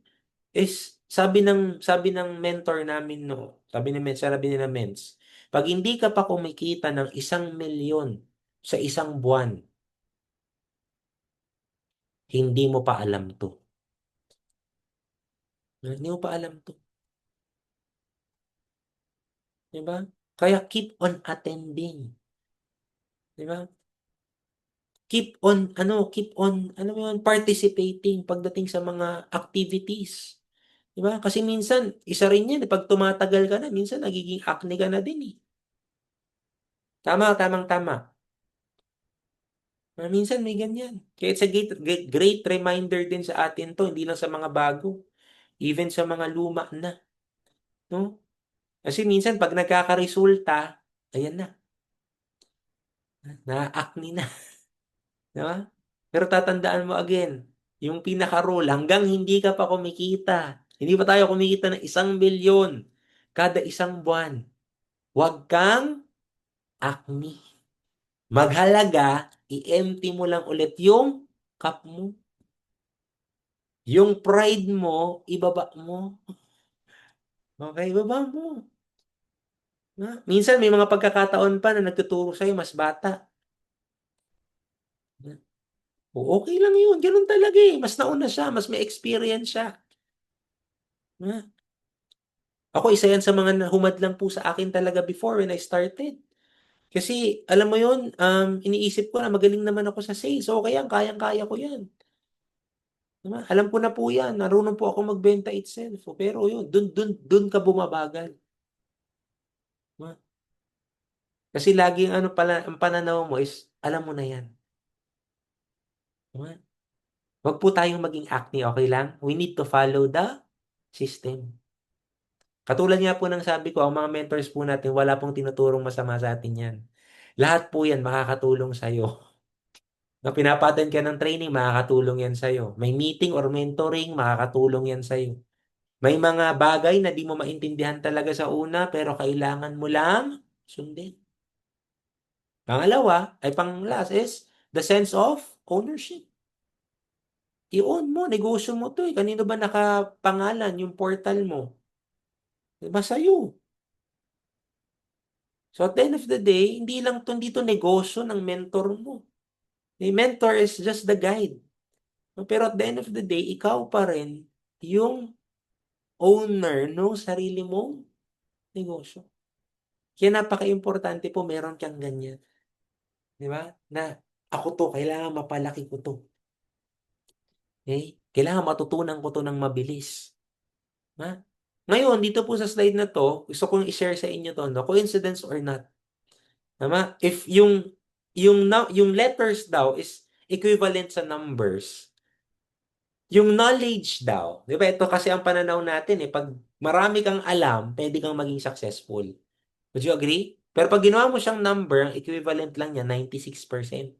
is sabi ng mentor namin, no, sabi nila Mens, pag hindi ka pa kumikita ng 1,000,000 sa isang buwan, hindi mo pa alam to. Hindi mo pa alam to. Di ba? Kaya keep on attending. Di ba? Keep on, participating pagdating sa mga activities. Di ba? Kasi minsan, isa rin yan, pag tumatagal ka na, minsan nagiging acne ka na din eh. Tamang-tama. Minsan may ganyan. Kaya it's a great reminder din sa atin to, hindi lang sa mga bago. Even sa mga luma na. No? Kasi minsan pag nagkakaresulta, ayan na-acne na. Di ba? Pero tatandaan mo again, yung pinaka-rule, hanggang hindi ka pa kumikita, hindi pa tayo kumikita ng 1,000,000 kada isang buwan, huwag kang acne. Maghalaga, i-empty mo lang ulit yung cup mo. Yung pride mo, ibaba mo. Okay, ibaba mo. Minsan may mga pagkakataon pa na nagtuturo sa'yo mas bata. O, okay lang yun. Ganun talaga eh. Mas nauna siya, mas may experience siya. Ha? Ako, isa yan sa mga humadlang po sa akin talaga before when I started. Kasi, alam mo yun, iniisip ko na magaling naman ako sa sales. So, kaya kayang-kaya ko yan. Diba? Alam ko na po yan. Marunong po ako magbenta itself. Pero yun, dun ka bumabagal. Diba? Kasi laging ano pala, ang pananaw mo is, alam mo na yan. Diba? Huwag po tayong maging acne, okay lang? We need to follow the system. Katulad nga po ng sabi ko, ang mga mentors po natin, wala pong tinuturong masama sa atin yan. Lahat po yan makakatulong sa'yo. Na pinapatan ka ng training, makakatulong yan sa'yo. May meeting or mentoring, makakatulong yan sa'yo. May mga bagay na di mo maintindihan talaga sa una, pero kailangan mo lang sundin. Pangalawa, ay pang last is the sense of ownership. I-own mo, negosyo mo to eh. Kanino ba nakapangalan yung portal mo? Diba sa'yo? So at the end of the day, hindi to negosyo ng mentor mo. The mentor is just the guide. No, pero at the end of the day, ikaw pa rin yung owner ng sarili mong negosyo. Kaya napaka-importante po meron kang ganyan. Di ba? Na ako to, kailangan mapalaki ko to. Okay? Kailangan matutunan ko to ng mabilis. Ha? Ngayon, dito po sa slide na to, gusto kong i-share sa inyo to, no? Coincidence or not. Tama? If yung letters daw is equivalent sa numbers, yung knowledge daw, di ba? Ito kasi ang pananaw natin eh. Pag marami kang alam, pwede kang maging successful. Would you agree? Pero pag ginawa mo siyang number, ang equivalent lang niya, 96%.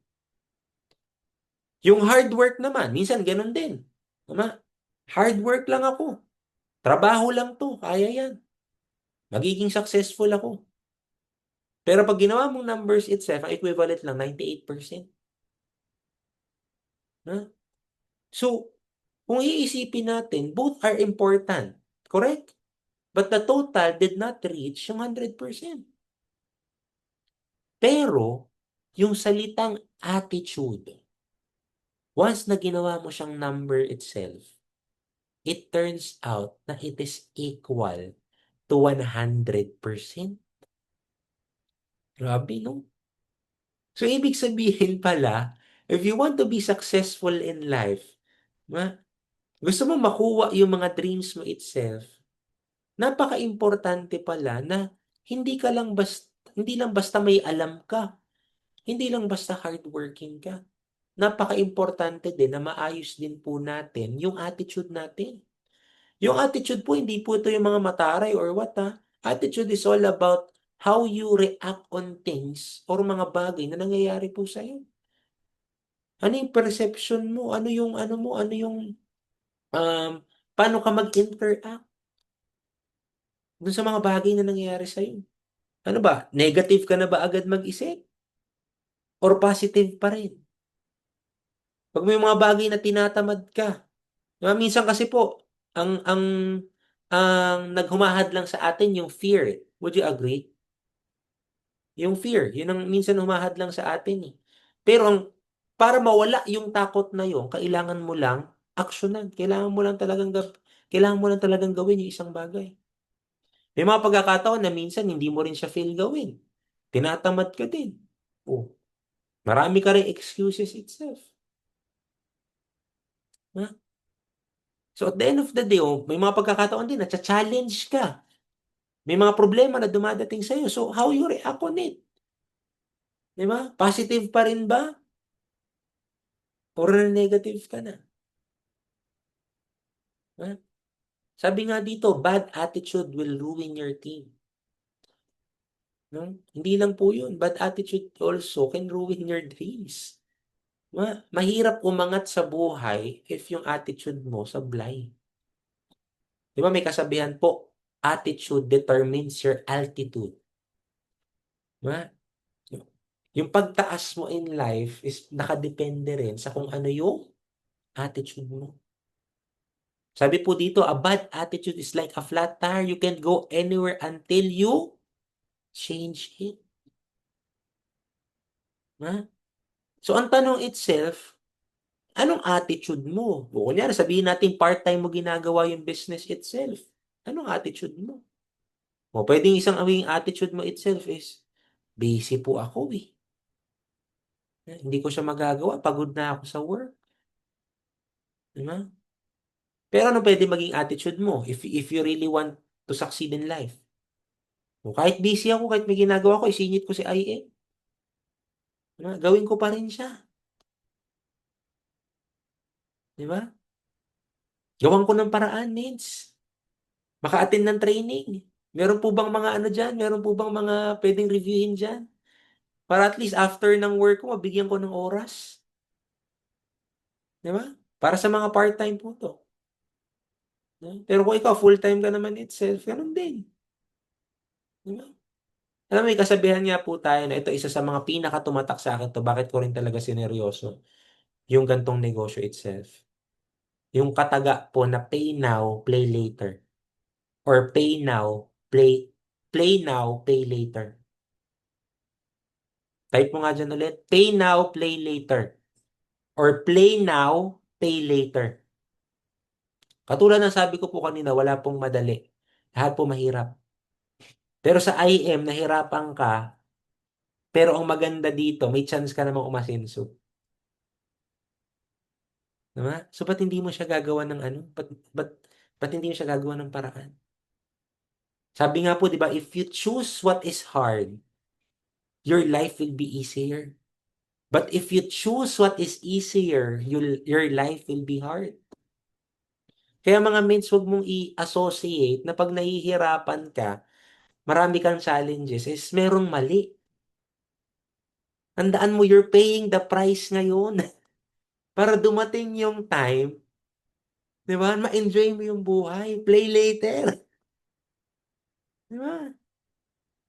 Yung hard work naman, minsan ganun din. Tama? Hard work lang ako. Trabaho lang to. Kaya yan. Magiging successful ako. Pero pag ginawa mong numbers itself, ang equivalent lang, 98%. Ha? So, kung iisipin natin, both are important. Correct? But the total did not reach yung 100%. Pero, yung salitang attitude, once na ginawa mo siyang number itself, it turns out na it is equal to 100%. Grabe, no? So, ibig sabihin pala, if you want to be successful in life, ma, gusto mo makuha yung mga dreams mo itself, napaka-importante pala na hindi lang basta may alam ka, hindi lang basta hardworking ka. Napaka-importante din na maayos din po natin yung attitude natin. Yung attitude po, hindi po ito yung mga mataray or what ha. Attitude is all about how you react on things or mga bagay na nangyayari po sa'yo. Ano yung perception mo? Ano yung, um, paano ka mag-interact dun sa mga bagay na nangyayari sa'yo? Ano ba? Negative ka na ba agad mag-isip? Or positive pa rin? Pag may mga bagay na tinatamad ka, minsan kasi po, ang naghumahad lang sa atin yung fear. Would you agree? Yung fear, yun ang minsan humahad lang sa atin eh. Pero para mawala yung takot na yun, kailangan mo lang aksyonan. Kailangan mo lang talagang gawin yung isang bagay. May mga pagkakataon na minsan hindi mo rin siya feel gawin. Tinatamad ka din. Oh, marami ka rin excuses itself. Ha? So at the end of the day, may mga pagkakataon din na challenge ka. May mga problema na dumadating sa'yo. So how you react on it? Di ba? Positive pa rin ba? Or negative ka na? Ha? Sabi nga dito, bad attitude will ruin your team. No? Hindi lang po yun. Bad attitude also can ruin your dreams. Mahirap umangat sa buhay if yung attitude mo sablay. Di ba may kasabihan po, attitude determines your altitude. Diba? Yung pagtaas mo in life is nakadepende rin sa kung ano yung attitude mo. Sabi po dito, a bad attitude is like a flat tire. You can't go anywhere until you change it. Ha? So, ang tanong itself, Anong attitude mo? O kunyari, sabihin natin part-time mo ginagawa yung business itself. Anong attitude mo? O pwedeng isang awing attitude mo itself is, busy po ako eh. Hindi ko siya magagawa. Pagod na ako sa work. Diba? Pero ano pwede maging attitude mo if you really want to succeed in life? O kahit busy ako, kahit may ginagawa ko, isingit ko si IM. Diba? Gawin ko pa rin siya. Di ba? Gawan ko ng paraan, Neds. Maka-attend ng training. Meron po bang mga ano dyan? Meron po bang mga pwedeng reviewin dyan? Para at least after ng work ko, mabigyan ko ng oras. Di ba? Para sa mga part-time po to. Pero kung ikaw, full-time ka naman itself, ganun din. Di ba? Alam mo, may kasabihan nga po tayo na ito isa sa mga pinakatumatak sa akin to. Bakit ko rin talaga sineryoso yung gantong negosyo itself. Yung kataga po na pay now, play later. Or play now, pay later. Type mo nga dyan ulit. Pay now, play later. Or play now, pay later. Katulad ng sabi ko po kanina, wala pong madali. Lahat po mahirap. Pero sa IM, nahirapan ka, pero ang maganda dito, may chance ka namang umasenso. Diba? So, ba't hindi mo siya gagawa ng ano? Ba't, ba't hindi mo siya gagawa ng paraan? Sabi nga po, di ba, if you choose what is hard, your life will be easier. But if you choose what is easier, your life will be hard. Kaya mga mates, huwag mong i-associate na pag nahihirapan ka, marami kang challenges, is merong mali. Tandaan mo, you're paying the price ngayon para dumating yung time, di ba? Ma-enjoy mo yung buhay. Play later. Di ba?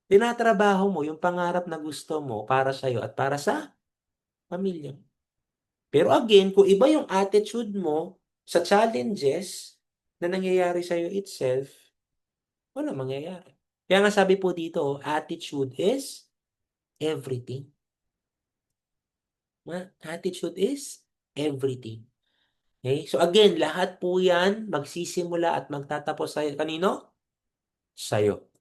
Tinatrabaho mo yung pangarap na gusto mo para sa'yo at para sa pamilya mo. Pero again, kung iba yung attitude mo sa challenges na nangyayari sa'yo itself, wala mangyayari. Kaya nga sabi po dito, attitude is everything. Attitude is everything. Okay? So again, lahat po yan magsisimula at magtatapos sa'yo. Kanino? Sa'yo.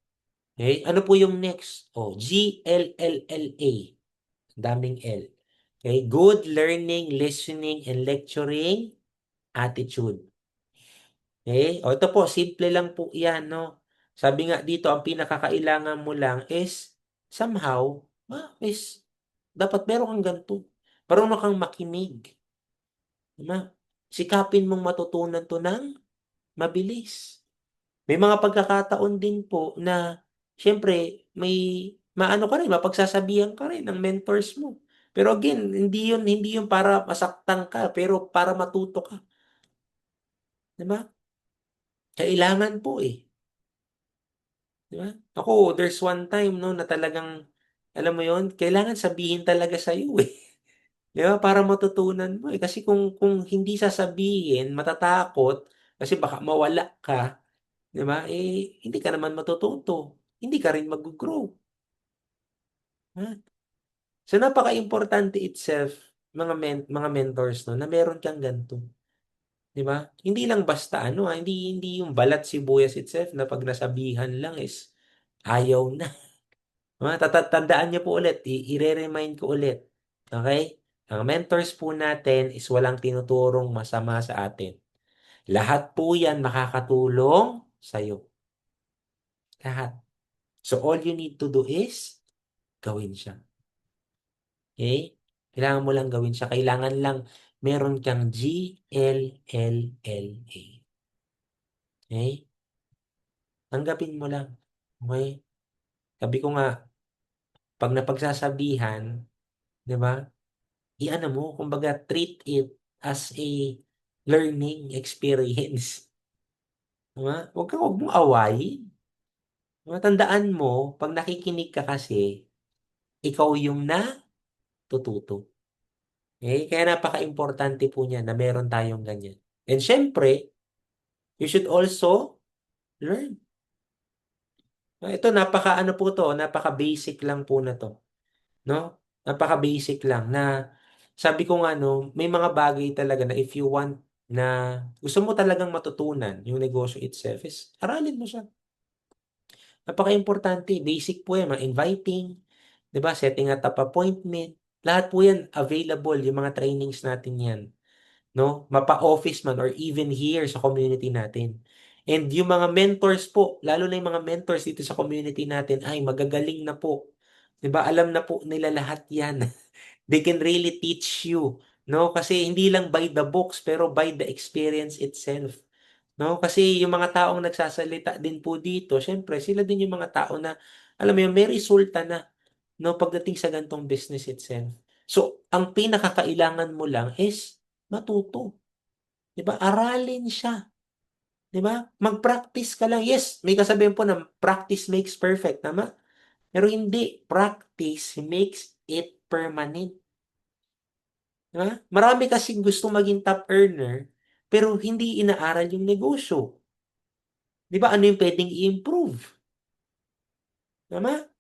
Okay? Ano po yung next? Oh, GLLLA. Daming L. Okay? Good learning, listening, and lecturing attitude. Okay? O ito po, simple lang po yan, no? Sabi nga dito, ang pinakakailangan mo lang is somehow, dapat meron kang ganito. Marunong kang makinig. Diba? Sikapin mong matutunan to ng mabilis. May mga pagkakataon din po na, syempre, may maano ka rin, mapagsasabihan ka rin ng mentors mo. Pero again, hindi yun para masaktan ka, pero para matuto ka. Diba? Kailangan po eh. Diba? Ako, there's one time no, na talagang, alam mo yon kailangan sabihin talaga sa'yo eh. Di ba? Para matutunan mo eh. Kasi kung hindi sasabihin, matatakot, kasi baka mawala ka, di ba? Eh, hindi ka naman matututo. Hindi ka rin mag-grow. Ha? So, napaka-importante itself, mga mentors, no, na meron kang ganito. Di ba? Hindi lang basta ano, hindi yung balat sibuyas itself na pag nasabihan lang is ayaw na. Tandaan niyo po ulit, i-remind ko ulit. Okay? Ang mentors po natin is walang tinuturong masama sa atin. Lahat po yan makakatulong sa'yo. Lahat. So all you need to do is gawin siya. Okay? Kailangan mo lang gawin siya. Kailangan lang meron kang GLLLA. Okay? Tanggapin mo lang. Okay? Sabi ko nga, pag napagsasabihan, di ba? I-ano mo, kumbaga treat it as a learning experience. Diba? Huwag mong awayin. Diba? Tandaan mo, pag nakikinig ka kasi, ikaw yung natututo. Okay? Kaya napaka-importante po niya na meron tayong ganyan. And syempre, you should also learn. Ito, napaka-ano po to, napaka-basic lang po na to. No? Napaka-basic lang na Sabi ko nga no, may mga bagay talaga na if you want na gusto mo talagang matutunan yung negosyo itself is aralin mo siya. Napaka-importante, basic po yan, mga inviting, 'di ba? Setting up appointment. Lahat po yan available, yung mga trainings natin yan, no? Mapa-office man or even here sa community natin. And yung mga mentors po, lalo na yung mga mentors dito sa community natin, ay magagaling na po. 'Di ba? Alam na po nila lahat 'yan. They can really teach you, no? Kasi hindi lang by the books, pero by the experience itself. No? Kasi yung mga taong nagsasalita din po dito, syempre, sila din yung mga tao na, alam mo yun, may resulta na, no, pagdating sa gantong business itself. So, ang pinakakailangan mo lang is matuto. 'Di ba? Aralin siya. 'Di ba? Mag-practice ka lang. Yes, may kasabihan po na practice makes perfect. Tama? Pero hindi. Practice makes it permanent. 'Di ba? Marami kasing gusto maging top earner, pero hindi inaaral yung negosyo. 'Di ba? Ano yung pwedeng i-improve? Tama?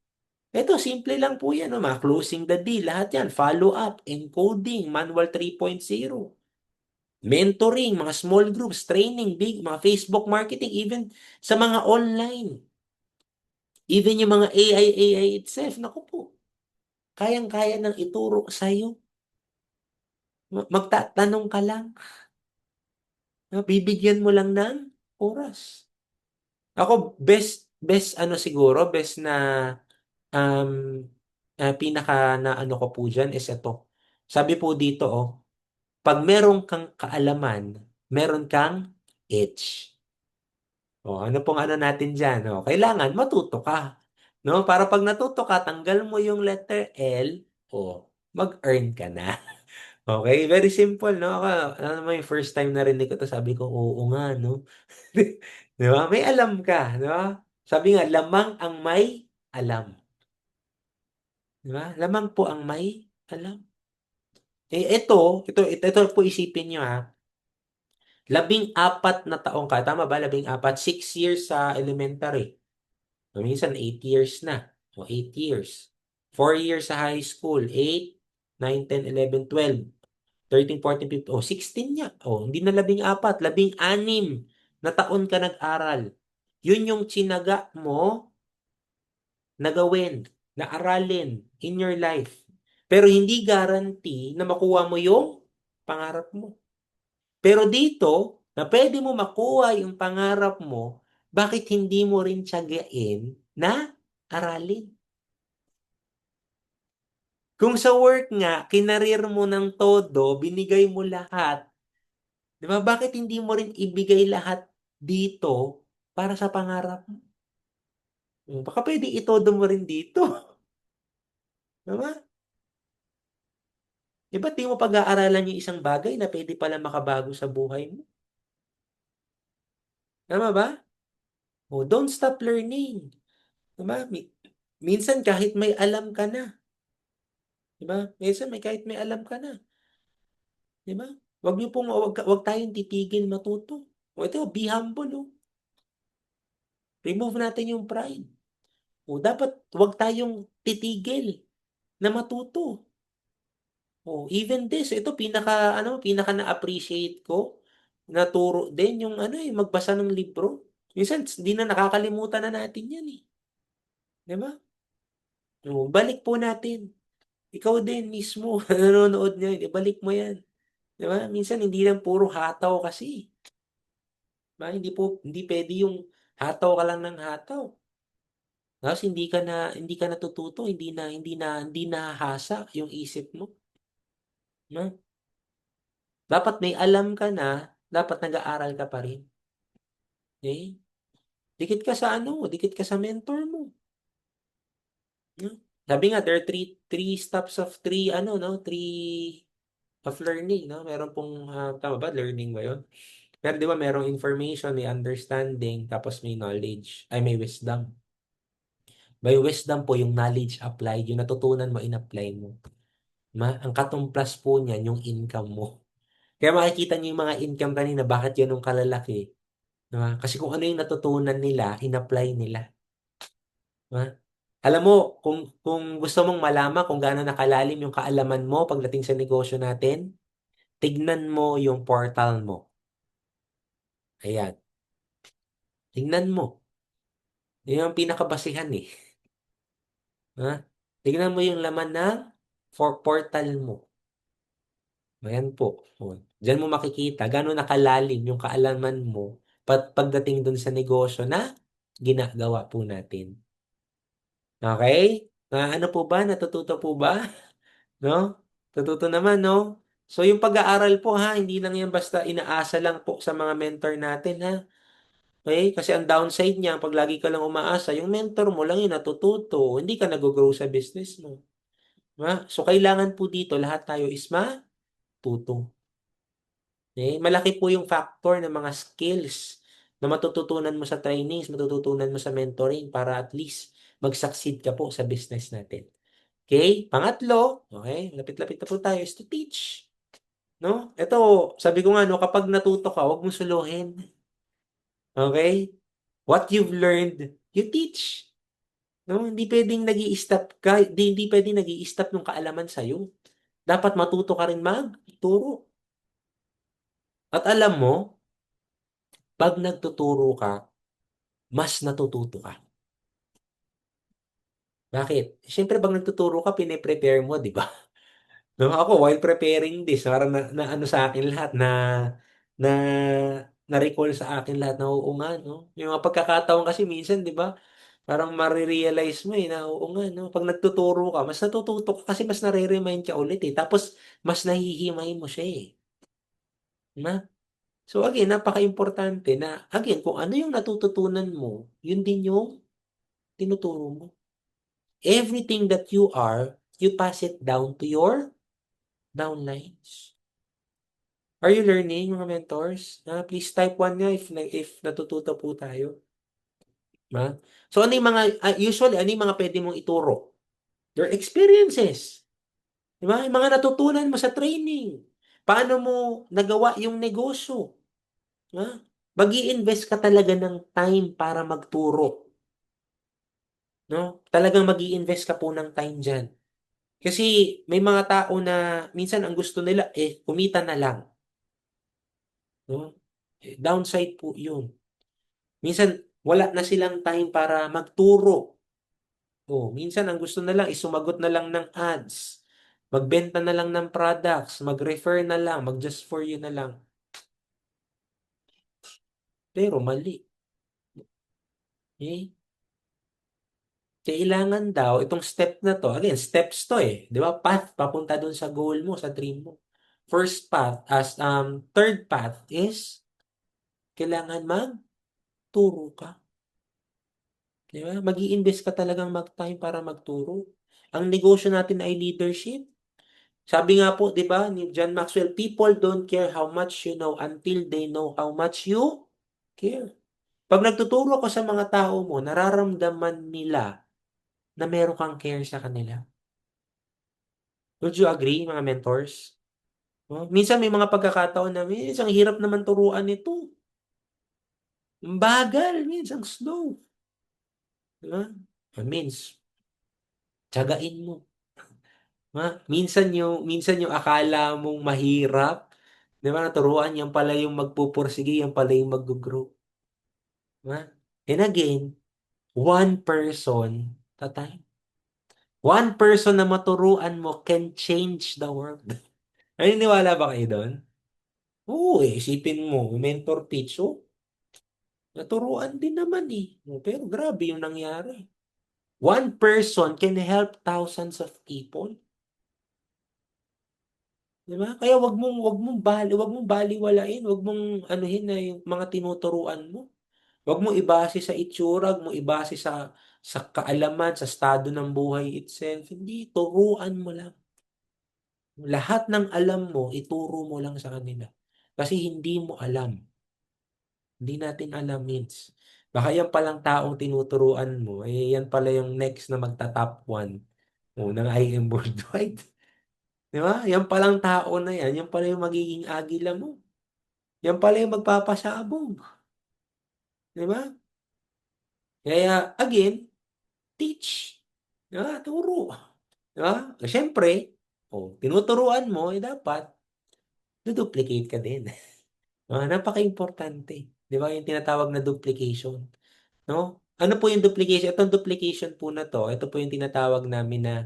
Ito, simple lang po yan. No? Mga closing the deal, lahat yan. Follow up, encoding, manual 3.0, mentoring, mga small groups, training, big, mga Facebook marketing, even sa mga online. Even yung mga AI itself. Naku po, kayang-kaya nang ituro sa'yo. Magtatanong ka lang. No? Bibigyan mo lang ng oras. Ako, best ano siguro, best na um, pinaka na ano ko po dyan is ito. Sabi po dito, oh, pag meron kang kaalaman, meron kang edge. O, ano pong ano natin dyan? O, kailangan matuto ka. No? Para pag natuto ka, tanggal mo yung letter L, o, mag-earn ka na. Okay? Very simple, no? Ako, ano naman yung first time narinig ko to, sabi ko, oo nga, no? Di ba? May alam ka, di ba? Sabi nga, lamang ang may alam. Di ba? Lamang po ang may alam. Eh, ito po isipin nyo ha. 14 na taong ka. Tama ba? 14. 6 years sa elementary. Minsan 8 years na. O 8 years. 4 years sa high school. 8, 9, 10, 11, 12. 13, 14, 15. O 16 niya. O hindi na 14. 16 na taon ka nag-aral. Yun yung tsinaga mo na gawin, na aralin in your life. Pero hindi guarantee na makuha mo yung pangarap mo. Pero dito, na pwede mo makuha yung pangarap mo, bakit hindi mo rin tiyagain na aralin? Kung sa work nga, kinarir mo ng todo, binigay mo lahat, di ba? Bakit hindi mo rin ibigay lahat dito para sa pangarap mo? Baka pwede itodo mo rin dito. Di ba? Di ba di mo pag-aaralan yung isang bagay na pwede pala makabago sa buhay mo? Tama ba? Oh, don't stop learning. Di ba? Minsan kahit may alam ka na. Di ba? Minsan kahit may alam ka na. Di ba? Wag niyo pong, wag tayong titigil matuto. O ito, be humble. Oh. Remove natin yung pride. O dapat wag tayong titigil na matuto. Oh, even this, ito pinaka na-appreciate ko, naturo din yung magbasa ng libro. Minsan, hindi na nakakalimutan na natin yan eh. Di ba? Oh, balik po natin. Ikaw din mismo, nanonood niya, ibalik mo yan. Di ba? Minsan, hindi lang puro hataw kasi. Ba? Hindi pwede yung hataw ka lang ng hataw. Tapos hindi ka natututo, hindi na hasa yung isip mo. No? Dapat may alam ka na, dapat nag-aaral ka pa rin. Okay? Dikit ka sa mentor mo. No? Sabi nga, there are three steps of three of learning, no? Meron pong, tama ba? Learning ba yun? Pero di ba merong information, may understanding, tapos may knowledge, ay may wisdom. By wisdom po, yung knowledge applied, yung natutunan mo, in-apply mo. Ang katumplas po niyan, yung income mo. Kaya makikita niyo yung mga income kanina, bakit ganun kalalaki? Diba? Kasi kung ano yung natutunan nila, in-apply nila. Diba? Alam mo, kung gusto mong malaman kung gaano nakalalim yung kaalaman mo pagdating sa negosyo natin, tignan mo yung portal mo. Ayan, tignan mo. Yun yung pinakabasihan eh. Ha? Tignan mo yung laman ng portal mo. Ayan po. O, diyan mo makikita gaano nakalalim yung kaalaman mo pagdating dun sa negosyo na ginagawa po natin. Okay? Ano po ba? Natututo po ba? No? Natuto naman, no? So, yung pag-aaral po, ha, hindi lang yan basta inaasa lang po sa mga mentor natin, ha? Okay? Kasi ang downside niya, pag lagi ka lang umaasa, yung mentor mo lang yung natututo. Hindi ka nag-grow sa business mo. Ha? So, kailangan po dito, lahat tayo is matuto. Okay? Malaki po yung factor ng mga skills na matututunan mo sa trainings, matututunan mo sa mentoring para at least mag-succeed ka po sa business natin. Okay? Pangatlo, okay, lapit-lapit na po tayo, is to teach. No? Ito, sabi ko nga, no, kapag natuto ka, huwag mong suluhin. Okay? What you've learned, you teach. No? Hindi pwedeng nag-i-stop ka, hindi pwedeng nag-i-stop yung kaalaman sa'yo. Dapat matuto ka rin magturo. At alam mo, pag nagtuturo ka, mas natututo ka. Bakit? Siyempre, pag nagtuturo ka, pine-prepare mo, di ba? No, ako while preparing this, parang na ano sa akin lahat na na-recall sa akin lahat na oo nga, no? Yung mga pagkakataon kasi minsan, 'di ba? Parang marirealize mo na oo nga, no? Pag nagtuturo ka, mas natututo ka kasi mas nare-remind ka ulit eh. Tapos mas nahihimay mo siya eh. Na? So again, napaka-importante na again, kung ano yung natututunan mo, yun din yung tinuturo mo. Everything that you are, you pass it down to your downlines. Are you learning, mga mentors? Please type 1 nga if natututo po tayo. Ma? So, ano yung mga, usually, ano yung mga pwede mong ituro? Your experiences. Di ba? Yung mga natutunan mo sa training. Paano mo nagawa yung negosyo? Ha? Mag-i-invest ka talaga ng time para magturo. No? Talagang mag-i-invest ka po ng time dyan. Kasi may mga tao na minsan ang gusto nila, kumita na lang. No? Downside po yun. Minsan, wala na silang time para magturo. Oh, minsan ang gusto na lang is sumagot na lang ng ads. Magbenta na lang ng products, mag-refer na lang, mag-just for you na lang. Pero mali. Eh, kailangan daw itong step na to. Again, steps to eh. 'Di ba? Path papunta dun sa goal mo, sa dream mo. First path third path is kailangan magturo ka. 'Di ba? Mag-i-invest ka talagang mag-time para magturo. Ang negosyo natin ay leadership. Sabi nga po, 'di ba, ni John Maxwell, people don't care how much you know until they know how much you care. Pag nagtuturo ka sa mga tao mo, nararamdaman nila na meron kang care sa kanila. Would you agree, mga mentors? Oh, minsan may mga pagkakataon na minsan ang hirap naman turuan nito. Ang bagal, minsan slow. Diba? Means, tsagain mo. Minsan yung akala mong mahirap, 'di ba, naturuan yan pala yung magpupursige, yan pala yung mag-grow. 'Di ba? And again, one person at a time. One person na maturuan mo can change the world. Naniniwala ba kayo doon? Oo, isipin mo, mentor teach, naturuan din naman eh. Pero grabe yung nangyari. One person can help thousands of people. 'Di ba? Kaya wag mong baliwalain, wag mong anuhin na yung mga tinuturuan mo. Wag mo ibase sa itsura, wag mo ibase sa kaalaman, sa estado ng buhay itself. Hindi, turuan mo lang. Lahat ng alam mo, ituro mo lang sa kanila. Kasi hindi mo alam. Hindi natin alam, means. Baka yan palang taong tinuturuan mo, yan pala yung next na magta-top 1 ng IM worldwide. Di ba? Yan palang tao na yan pala yung magiging agila mo. Yan pala yung magpapasabog. Di ba? Kaya, again, teach. Turo. Di ba? Siyempre, tinuturuan mo, dapat, duplicate ka din. Napaka-importante. Di ba? Yung tinatawag na duplication. No? Ano po yung duplication? Itong duplication po na to, ito po yung tinatawag namin na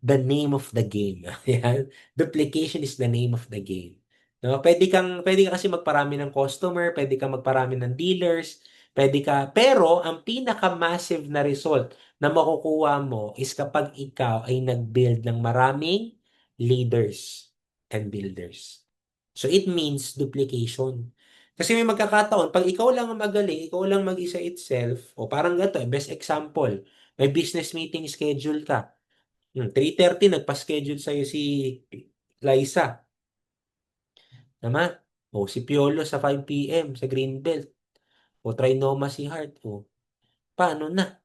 the name of the game. Yan. Duplication is the name of the game. No? Pwede ka kasi magparami ng customer, pwede ka magparami ng dealers, pero ang pinaka-massive na result na makukuha mo is kapag ikaw ay nag-build ng maraming leaders and builders. So it means duplication. Kasi may magkakataon, pag ikaw lang ang magaling, ikaw lang mag-isa itself, o parang gato, best example, may business meeting schedule ka. 3:30, nagpa-schedule sa'yo si Liza. Tama? O si Piolo sa 5 p.m. sa Greenbelt. O Trinoma si Hart. O paano na?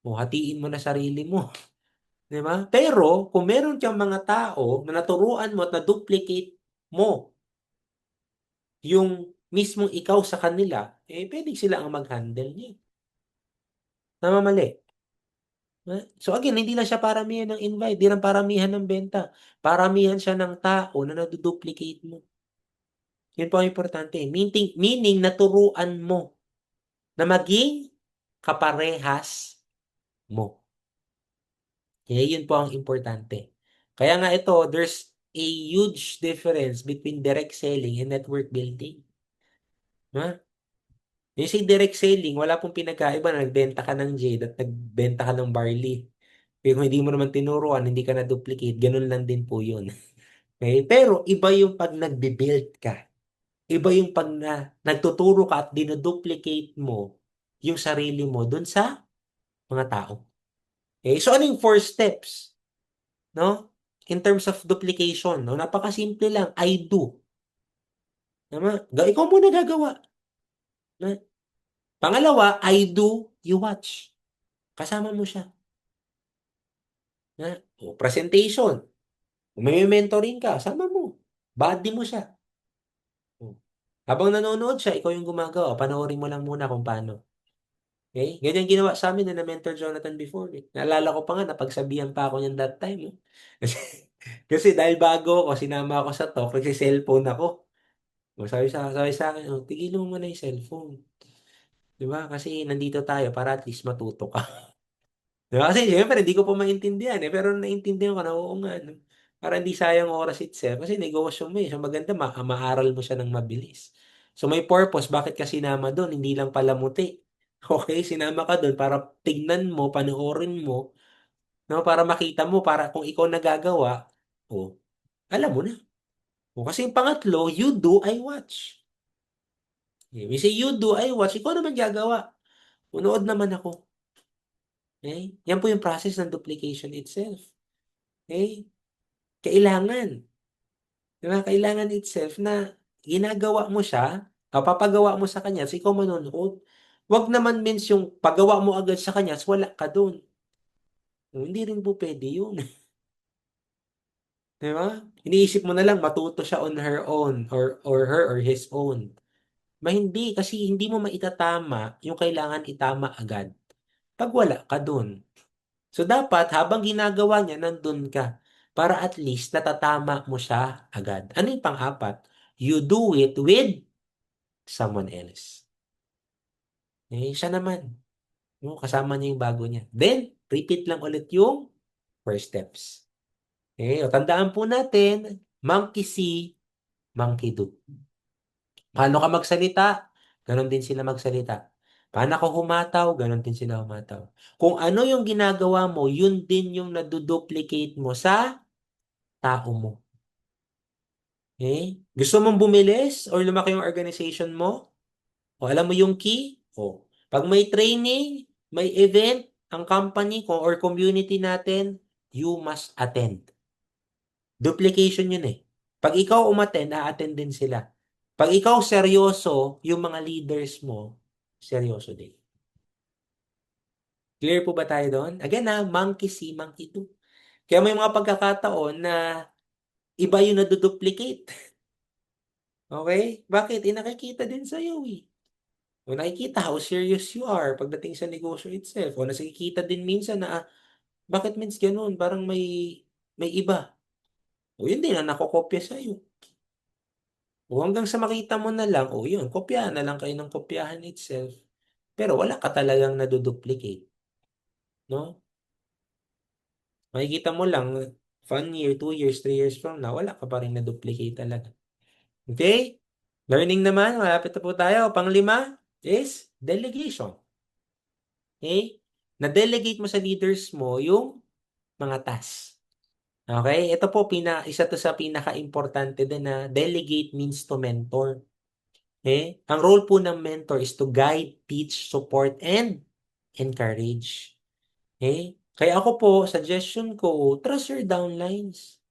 O hatiin mo na sarili mo. Di ba? Pero, kung meron kang mga tao na naturuan mo at na-duplicate mo yung mismong ikaw sa kanila, pwede sila ang mag-handle niya. Tama, mali. So again, hindi lang siya paramihan ng invite, hindi lang paramihan ng benta. Paramihan siya ng tao na naduduplicate mo. Yun po ang importante. Meaning naturuan mo na maging kaparehas mo. Okay, yun po ang importante. Kaya nga ito, there's a huge difference between direct selling and network building. Ha? Yung si direct selling, wala pong pinagkaiba na nagbenta ka ng jade at nagbenta ka ng barley. Pero kung hindi mo naman tinuruan, hindi ka na-duplicate, ganun lang din po yun. Okay? Pero iba yung pag nagbe-build ka. Iba yung pag nagtuturo ka at dinoduplicate mo yung sarili mo dun sa mga tao. Okay? So ano yung 4 steps? No? In terms of duplication, no? Napakasimple lang. I do. Tama? Ikaw muna gagawa. Na? Pangalawa, I do, you watch. Kasama mo siya. Presentation. Kung may mentoring ka, sama mo. Buddy mo siya. O, habang nanonood siya, ikaw yung gumagawa. Panoorin mo lang muna kung paano. Okay? Ganyan ginawa sa amin na mentor Jonathan before. Naalala ko pa nga, napagsabihan pa ako niyan that time. Kasi, kasi dahil bago ako, sinama ako sa talk, nagsi-cellphone ako. Sabi sa akin, tigilan mo muna yung cellphone. Diba? Kasi nandito tayo para at least matuto ka. Diba? Kasi syempre, hindi ko pa maintindihan Pero naintindihan ko na oo nga. No? Para hindi sayang oras itself. Kasi negosyo mo So maganda, maaral mo siya ng mabilis. So may purpose. Bakit ka sinama doon? Hindi lang pala muti. Okay? Sinama ka doon para tignan mo, panoorin mo, no? Para makita mo, para kung ikaw nagagawa, alam mo na. Kasi yung pangatlo, you do, I watch. We say you do, I watch. Ikaw naman gagawa. Unood naman ako. Okay? Yan po yung process ng duplication itself. Okay? Kailangan. Diba? Kailangan itself na ginagawa mo siya, papagawa mo sa kanya, so ikaw manonood. Wag naman means yung pagawa mo agad sa kanya, so wala ka doon. Hindi rin po pwede yun. Diba? Iniisip mo na lang, matuto siya on her own, or her or his own. Hindi, kasi hindi mo maitatama yung kailangan itama agad pag wala ka doon. So, dapat habang ginagawa niya, nandun ka. Para at least natatama mo siya agad. Ano yung pang-apat? You do it with someone else. Siya naman. Kasama niya yung bago niya. Then, repeat lang ulit yung 4 steps. Tandaan po natin, monkey see, monkey do. Paano ka magsalita? Ganon din sila magsalita. Paano ako humataw? Ganon din sila humataw. Kung ano yung ginagawa mo, yun din yung naduduplicate mo sa tao mo. Gusto mong bumilis or lumaki yung organization mo? Alam mo yung key? Pag may training, may event, ang company ko or community natin, you must attend. Duplication yun Pag ikaw umattend, a-attend din sila. Pag ikaw seryoso, yung mga leaders mo, seryoso din. Clear po ba tayo doon? Again monkey see, monkey do. Kaya may mga pagkakataon na iba yung naduduplicate. Okay? Bakit? Nakikita din sa'yo nakikita how serious you are pagdating sa negosyo itself. Nakikita din minsan na Bakit means ganun? Parang may iba. O yun din ang nakokopya sa'yo. O hanggang sa makita mo na lang, o yun, kopyahan na lang kayo ng kopyahan itself. Pero wala ka talagang naduduplicate, no? Makikita mo lang, 1 year, 2 years, 3 years from now, wala ka pa rin na-duplicate talaga. Okay? Learning naman, malapit na po tayo. Panglima is delegation. Okay? Na-delegate mo sa leaders mo yung mga tasks. Okay? Ito po, isa to sa pinaka-importante din na delegate means to mentor. Okay? Ang role po ng mentor is to guide, teach, support, and encourage. Okay? Kaya ako po, suggestion ko, trust your downlines.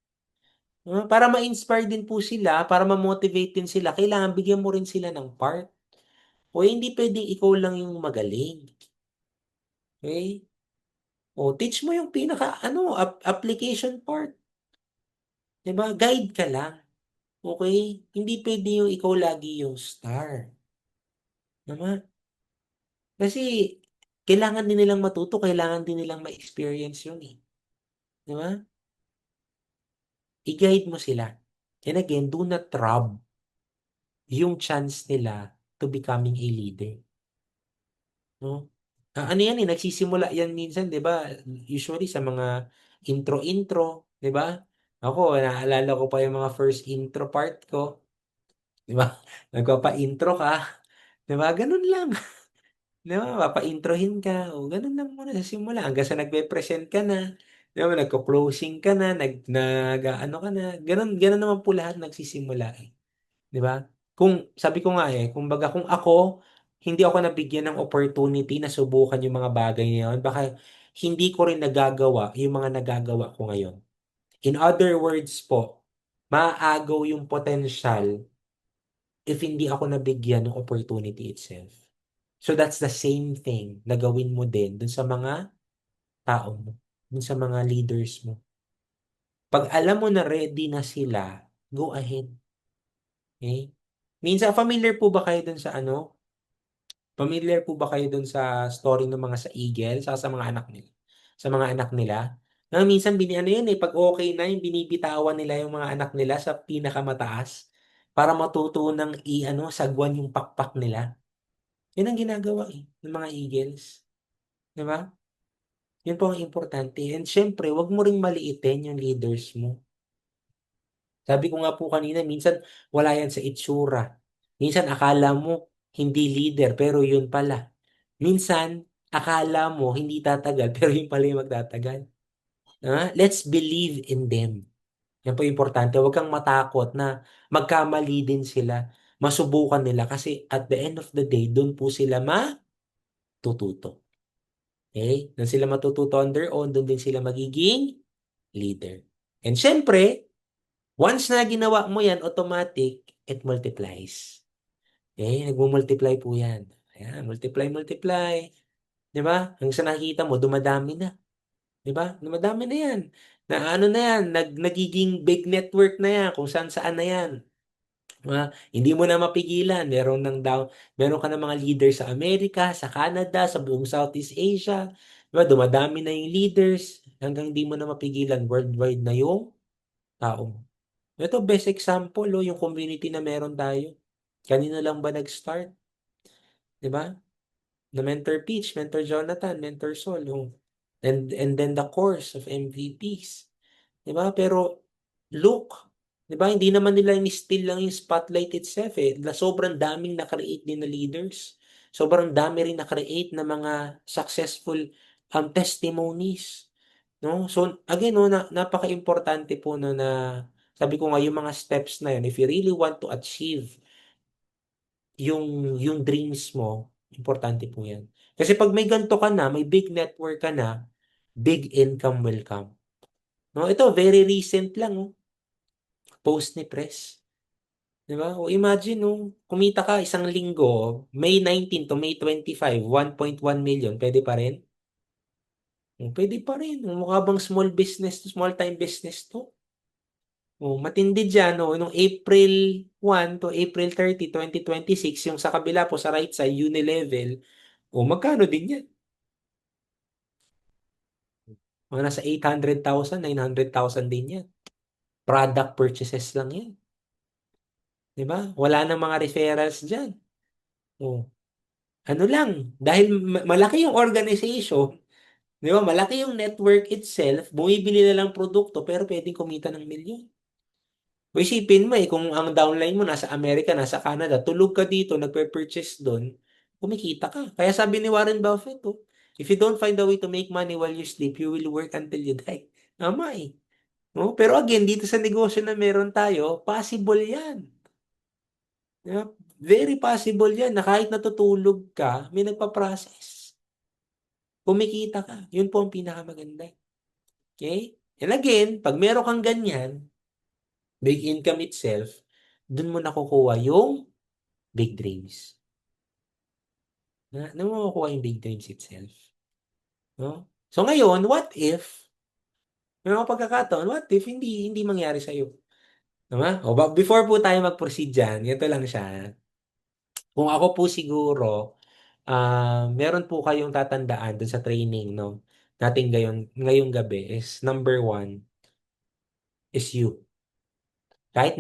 Para ma-inspire din po sila, para ma-motivate din sila, kailangan bigyan mo rin sila ng part. O hindi pwedeng ikaw lang yung magaling. Okay? O teach mo yung application part. 'Di ba? Guide ka lang. Okay? Hindi pwede yung ikaw lagi yung star. 'Di ba? Kasi kailangan din nilang matuto, kailangan din nilang ma-experience yun eh. 'Di ba? I-guide mo sila. And again, do not rob yung chance nila to becoming a leader. No? Ano yan eh, nagsisimula yan minsan, 'di ba? Usually sa mga intro-intro, 'di ba? Ako, naalala ko pa yung mga first intro part ko, 'di ba? Nagpapa-intro ka, 'di ba? Ganun lang. 'Di ba? Papa-introhin ka, o ganun lang muna sa simula hanggang sa nagpe-present ka na, 'di ba? Nagko-closing ka na, ano ka na, ganun, ganun naman po lahat nagsisimula eh. 'Di ba? Sabi ko nga eh, kumbaga kung ako, hindi ako nabigyan ng opportunity na subukan yung mga bagay na yun, baka hindi ko rin nagagawa yung mga nagagawa ko ngayon. In other words po, maaagaw yung potential if hindi ako nabigyan ng opportunity itself. So that's the same thing na gawin mo din dun sa mga tao mo, dun sa mga leaders mo. Pag alam mo na ready na sila, go ahead. Okay? Minsan, familiar po ba kayo dun sa Familiar po ba kayo dun sa story ng mga sa Eagle, sa mga anak nila? Sa mga anak nila? Na minsan ano yun eh, pag okay na yung binibitawan nila yung mga anak nila sa pinakamataas para matuto ng sagwan yung pakpak nila. Yun ang ginagawa eh, ng mga Eagles. Di ba? Yun po ang importante. And syempre, wag mo ring maliitin yung leaders mo. Sabi ko nga po kanina, minsan wala yan sa itsura. Minsan akala mo hindi leader, pero yun pala. Minsan, akala mo hindi tatagal, pero yun pala yung magtatagal. Let's believe in them. Yan po yung importante. Huwag kang matakot na magkamali din sila. Masubukan nila kasi at the end of the day, doon po sila matututo. Okay? Doon sila matututo on their own, doon din sila magiging leader. And syempre, once na ginawa mo yan, automatic, it multiplies. Okay? Nagmumultiply po yan. Ayan, multiply, multiply. 'Di ba? Hanggang sa nakikita mo, dumadami na. 'Di ba? Dumadami na yan. Na ano na yan, nagiging big network na yan, kung saan saan na yan. Hindi mo na mapigilan. Meron ka ng mga leaders sa Amerika, sa Canada, sa buong Southeast Asia. 'Di ba? Dumadami na yung leaders hanggang hindi mo na mapigilan. Worldwide na yung tao mo. Ito, best example, yung community na meron tayo. Kanina lang ba nag-start? 'Di ba? Na Mentor Peach, Mentor Jonathan, Mentor Sol, and then the course of MVPs. 'Di ba? Pero look, 'di ba? Hindi naman nila in-steal lang yung spotlight itself eh. Sobrang daming na-create din na leaders. Sobrang dami rin na-create na mga successful testimonies, no? So again, no, napaka-importante po no na sabi ko nga yung mga steps na yun, if you really want to achieve yung dreams mo, importante po 'yan. Kasi pag may ganito ka na, may big network ka na, big income will come. No, ito very recent lang post ni Press. 'Di ba? O imagine kumita ka isang linggo, May 19 to May 25, 1.1 million, pwede pa rin? Pwede pa rin. Mukha bang small business to, small time business to? Matindi diyan nung April 1 to April 30, 2026, yung sa kabila po sa right side, Unilevel, magkano din yan? Mga nasa 800,000, 900,000 din yan. Product purchases lang yan. Di ba? Wala nang mga referrals dyan. Oh. Ano lang, dahil malaki yung organization, di ba? Malaki yung network itself, bumibili na lang produkto pero pwedeng kumita ng milyon. O isipin mo kung ang downline mo nasa Amerika, nasa Canada, tulog ka dito, nagpe-purchase doon, kumikita ka. Kaya sabi ni Warren Buffett, if you don't find a way to make money while you sleep, you will work until you die. Tama eh. No? Pero again, dito sa negosyo na meron tayo, possible yan. Yeah, very possible yan na kahit natutulog ka, may nagpa-process. Kumikita ka. Yun po ang pinakamaganda. Okay? And again, pag meron kang ganyan, big income itself, dun mo nakukuha yung big dreams. Na mo makukuha yung big dreams itself. No? So ngayon, what if, may mga pagkakataon, what if hindi mangyari sa'yo? Diba? Before po tayo mag-proceed dyan, ito lang siya. Kung ako po siguro, meron po kayong tatandaan dun sa training, no? Natin ngayong gabi is number one is you. Kahit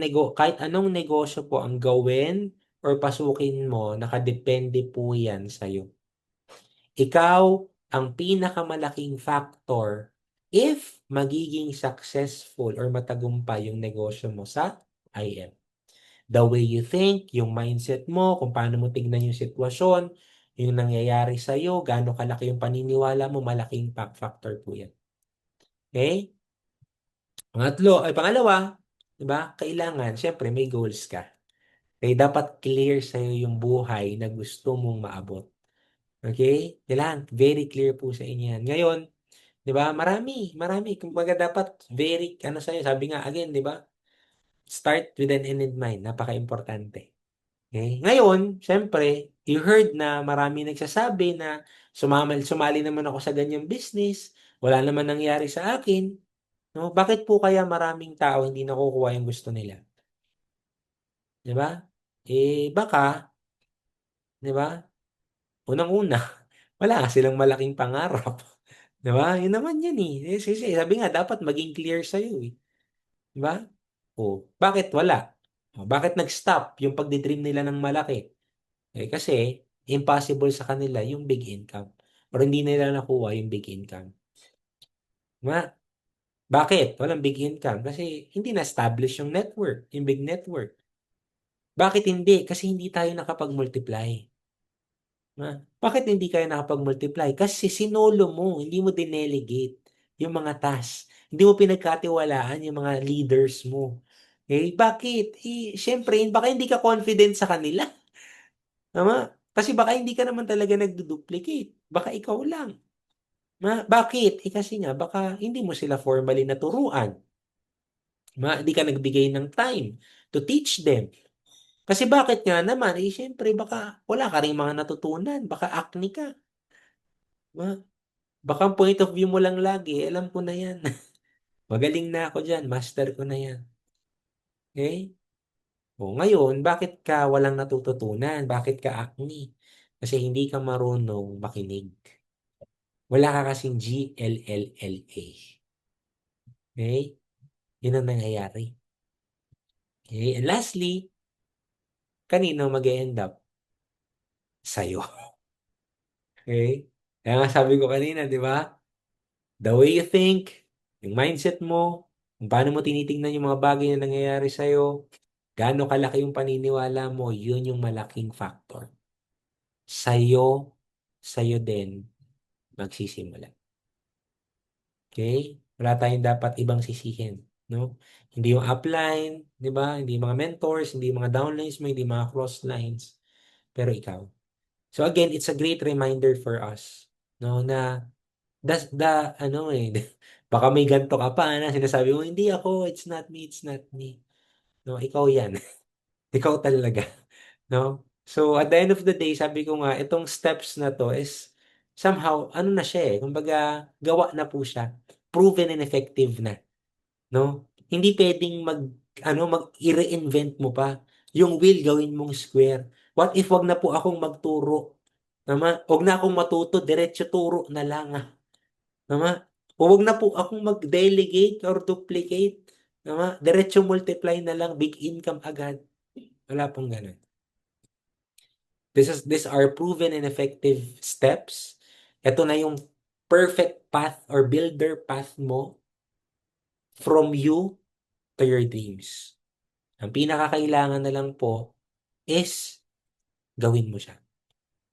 anong negosyo po ang gawin or pasukin mo, nakadepende po yan sa'yo. Ikaw ang pinakamalaking factor if magiging successful or matagumpay yung negosyo mo sa IM. The way you think, yung mindset mo, kung paano mo tignan yung sitwasyon, yung nangyayari sa'yo, gaano kalaki yung paniniwala mo, malaking impact factor po yan. Okay? Pangalawa, di ba? Kailangan, syempre, may goals ka. Okay? Dapat clear sa'yo yung buhay na gusto mong maabot. Okay? Kailangan, very clear po sa inyo yan. Ngayon, di ba? Marami. Kumbaga dapat very, sa'yo, sabi nga, again, di ba? Start with an end in mind. Napaka-importante. Okay? Ngayon, syempre, you heard na marami nagsasabi na sumali naman ako sa ganyang business, wala naman nangyari sa akin. No? Bakit po kaya maraming tao hindi nakukuha yung gusto nila? 'Di ba? Baka, 'di ba? Unang-una, wala silang malaking pangarap. 'Di ba? Yun naman yan eh. Kasi sabi nga, dapat maging clear sa'yo eh. 'Di ba? Bakit wala? Bakit nag-stop yung pagdidream nila ng malaki? Kasi impossible sa kanila yung big income or hindi nila nakuha yung big income. Ma, bakit? Walang big income kasi hindi na-establish yung network, yung big network. Bakit hindi? Kasi hindi tayo nakapag-multiply. Bakit hindi kayo nakapag-multiply? Kasi sinolo mo, hindi mo dinelegate yung mga tasks. Hindi mo pinagkatiwalaan yung mga leaders mo. Bakit? Syempre, baka hindi ka confident sa kanila. Tama? Kasi baka hindi ka naman talaga nagdo-duplicate. Baka ikaw lang. Bakit? Kasi nga, baka hindi mo sila formally naturuan. Hindi ka nagbigay ng time to teach them. Kasi bakit nga naman? Siyempre, baka wala ka rin mga natutunan. Baka acne ka. Ma, baka ang point of view mo lang lagi, alam ko na yan. Magaling na ako dyan. Master ko na yan. Okay? Ngayon, bakit ka walang natututunan? Bakit ka acne? Kasi hindi ka marunong makinig. Wala ka kasing GLLLA. Okay? Yun ang nangyayari. Okay? And lastly, kanino mag-e-end up? Sa'yo. Okay? Kaya nga sabi ko kanina, di ba? The way you think, yung mindset mo, kung paano mo tinitingnan yung mga bagay na nangyayari sa'yo, gaano kalaki yung paniniwala mo, yun yung malaking factor. Sa'yo, sa'yo din magsisimula. Okay? Wala tayong dapat ibang sisihin. No? Hindi yung upline, di ba? Hindi mga mentors, hindi mga downlines mo, hindi mga crosslines. Pero ikaw. So again, it's a great reminder for us, no, na baka may ganto ka pa na sinasabi mo, hindi ako, it's not me. No, ikaw yan. Ikaw talaga. No? So, at the end of the day, sabi ko nga, itong steps na to is somehow, na siya eh. Kumbaga, gawa na po siya. Proven and effective na. No? Hindi pwedeng i-reinvent mo pa. Yung wheel, gawin mong square. What if wag na po akong magturo? Tama? Wag na akong matuto, diretso turo na lang. Tama? Huwag na po akong mag-delegate or duplicate. Tama? Diretso multiply na lang, big income agad. Wala pong ganun. These are proven and effective steps. Ito na yung perfect path or builder path mo from you to your dreams. Ang pinakakailangan na lang po is gawin mo siya.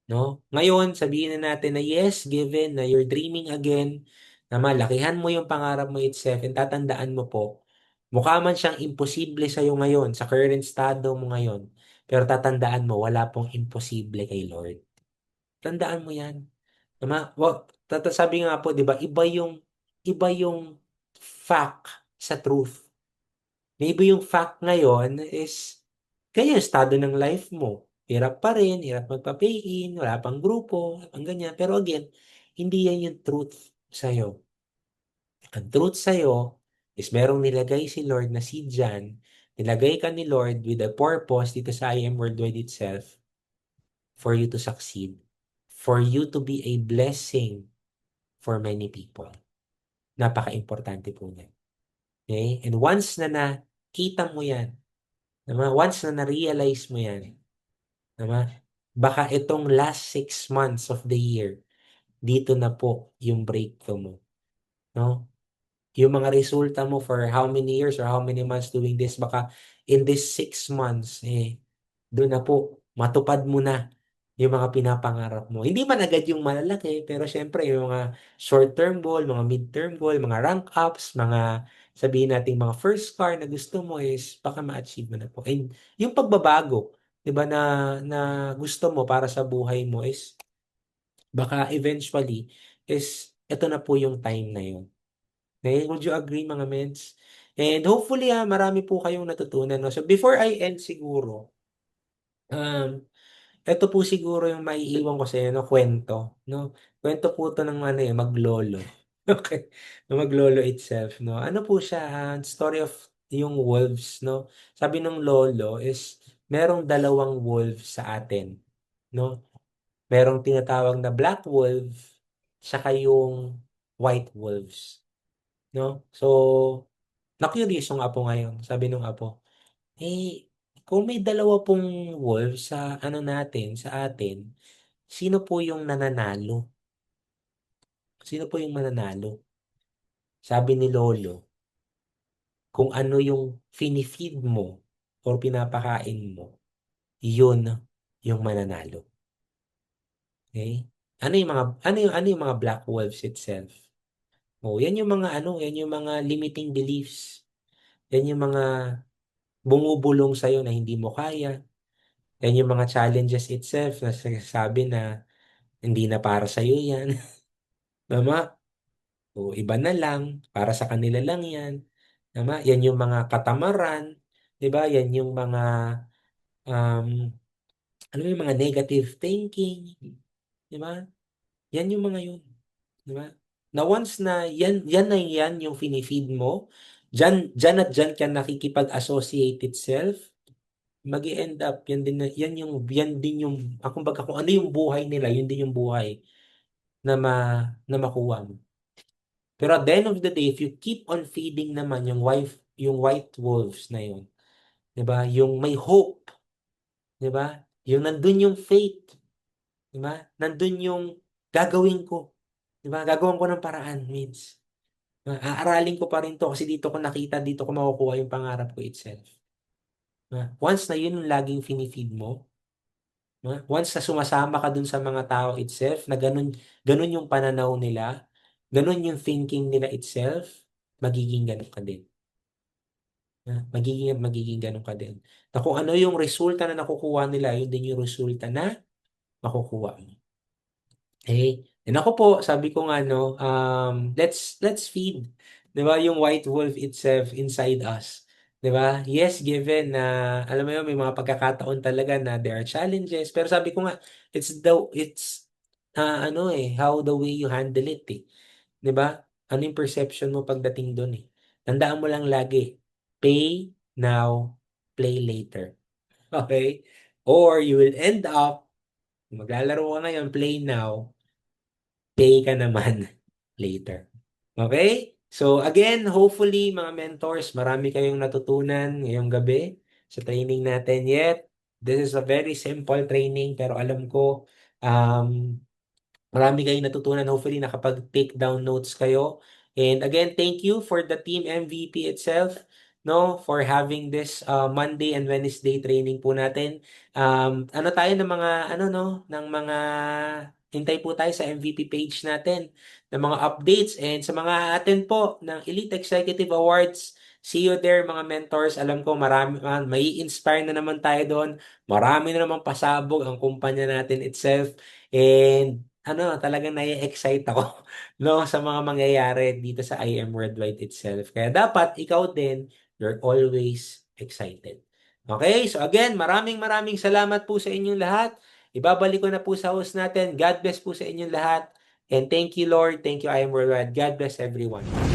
No? Ngayon, sabihin na natin na yes, given na you're dreaming again, na malakihan mo yung pangarap mo itself, and tatandaan mo po, mukha man siyang imposible sa'yo ngayon, sa current estado mo ngayon, pero tatandaan mo, wala pong imposible kay Lord. Tandaan mo yan. Tama? Sabi nga po, di ba, iba yung fact sa truth. Maybe yung fact ngayon is, kaya yung estado ng life mo. Hirap pa rin, hirap magpa-pay in, wala pang grupo, ang ganyan. Pero again, hindi yan yung truth sa'yo. Ang truth sa'yo is merong nilagay si Lord na seed dyan, nilagay ka ni Lord with a purpose dito sa I Am Worldwide itself for you to succeed, for you to be a blessing for many people. Napaka-importante po yan. Okay? And once na nakita mo yan, once na na-realize mo yan, baka itong last 6 months of the year, dito na po yung breakthrough mo. No? Yung mga resulta mo for how many years or how many months doing this, baka in this 6 months, doon na po, matupad mo na yung mga pinapangarap mo. Hindi man agad yung malalaki, pero syempre yung mga short-term goal, mga mid-term goal, mga rank ups, mga sabihin natin mga first car na gusto mo is baka ma-achieve mo na po. And yung pagbabago, 'di ba na gusto mo para sa buhay mo is baka eventually is ito na po yung time na yun. Okay? Would you agree mga mens? And hopefully marami po kayong natutunan. No? So before I end siguro, um, ito po siguro yung maiiwan ko sa inyo, no, kwento, no? Kwento po 'to ng ano, maglolo. Okay, ng maglolo itself, no? Ano po siya, story of yung wolves, no? Sabi ng lolo is merong dalawang wolves sa atin, no? Merong tinatawag na black wolf, saka yung white wolves, no? So, na-curious yung apo ngayon. Sabi nung apo, kung may dalawa pong wolves sa ano natin, sa atin, sino po yung nananalo? Sino po yung mananalo? Sabi ni Lolo, kung ano yung fini-feed mo or pinapakain mo, yun yung mananalo. Okay? Ano yung mga black wolves itself? Oh, yan yung mga yan yung mga limiting beliefs. Yan yung mga bumubulong sa'yo na hindi mo kaya. Yan yung mga challenges itself na sabi na hindi na para sa'yo yan. Tama? O iba na lang, para sa kanila lang yan. Tama? Yan yung mga katamaran, 'di ba? Yan yung mga um ano yung mga negative thinking, 'di ba? Yan yung mga yun, 'di ba? Na once na yan yung fini-feed mo, diyan at diyan ka nakikipag-associate itself, mag-e-end up yan din yung kumbaga kung ano yung buhay nila, yun din yung buhay na makuha mo. Pero at the end of the day, if you keep on feeding naman yung white wolves na yun, 'di ba? Yung may hope, 'di ba? Yung nandun yung faith, 'di ba? Nandun yung gagawin ko, 'di ba? Gagawin ko ng paraan means aaralin ko pa rin 'to kasi dito ko nakita, dito ko makukuha yung pangarap ko itself. 'Di ba? Once na yun yung laging fini-feed mo, 'di ba? Once na sumasama ka dun sa mga tao itself na ganun ganun yung pananaw nila, ganun yung thinking nila itself, magiging ganun ka din. Magiging ganun ka din. Na kung ano yung resulta na nakukuha nila, yun din yung resulta na makukuha mo. Okay? And ako po, sabi ko nga, no, let's feed, 'di ba, yung white wolf itself inside us. 'Di ba? Yes, given na, alam mo yun, may mga pagkakataon talaga na there are challenges. Pero sabi ko nga, how the way you handle it, eh. 'Di ba? Ano yung perception mo pagdating doon, eh. Tandaan mo lang lagi, pay now, play later. Okay? Or you will end up, maglalaro ka ngayon, play now, pay ka naman later. Okay? So again, hopefully mga mentors, marami kayong natutunan ngayong gabi sa training natin yet. This is a very simple training pero alam ko marami kayong natutunan. Hopefully, nakapag-take down notes kayo. And again, thank you for the team MVP itself, no, for having this Monday and Wednesday training po natin. Ano tayo ng mga ano no, ng mga hintay po tayo sa MVP page natin ng mga updates and sa mga atin po ng Elite Executive Awards. See you there mga mentors. Alam ko marami may inspire na naman tayo doon. Marami na namang pasabog ang kumpanya natin itself. And ano, talagang nai-excite ako no sa mga mangyayari dito sa IM Worldwide itself. Kaya dapat ikaw din, you're always excited. Okay? So again, maraming maraming salamat po sa inyong lahat. Ibabalik ko na po sa host natin. God bless po sa inyong lahat. And thank you, Lord. Thank you, IM Worldwide. God bless everyone.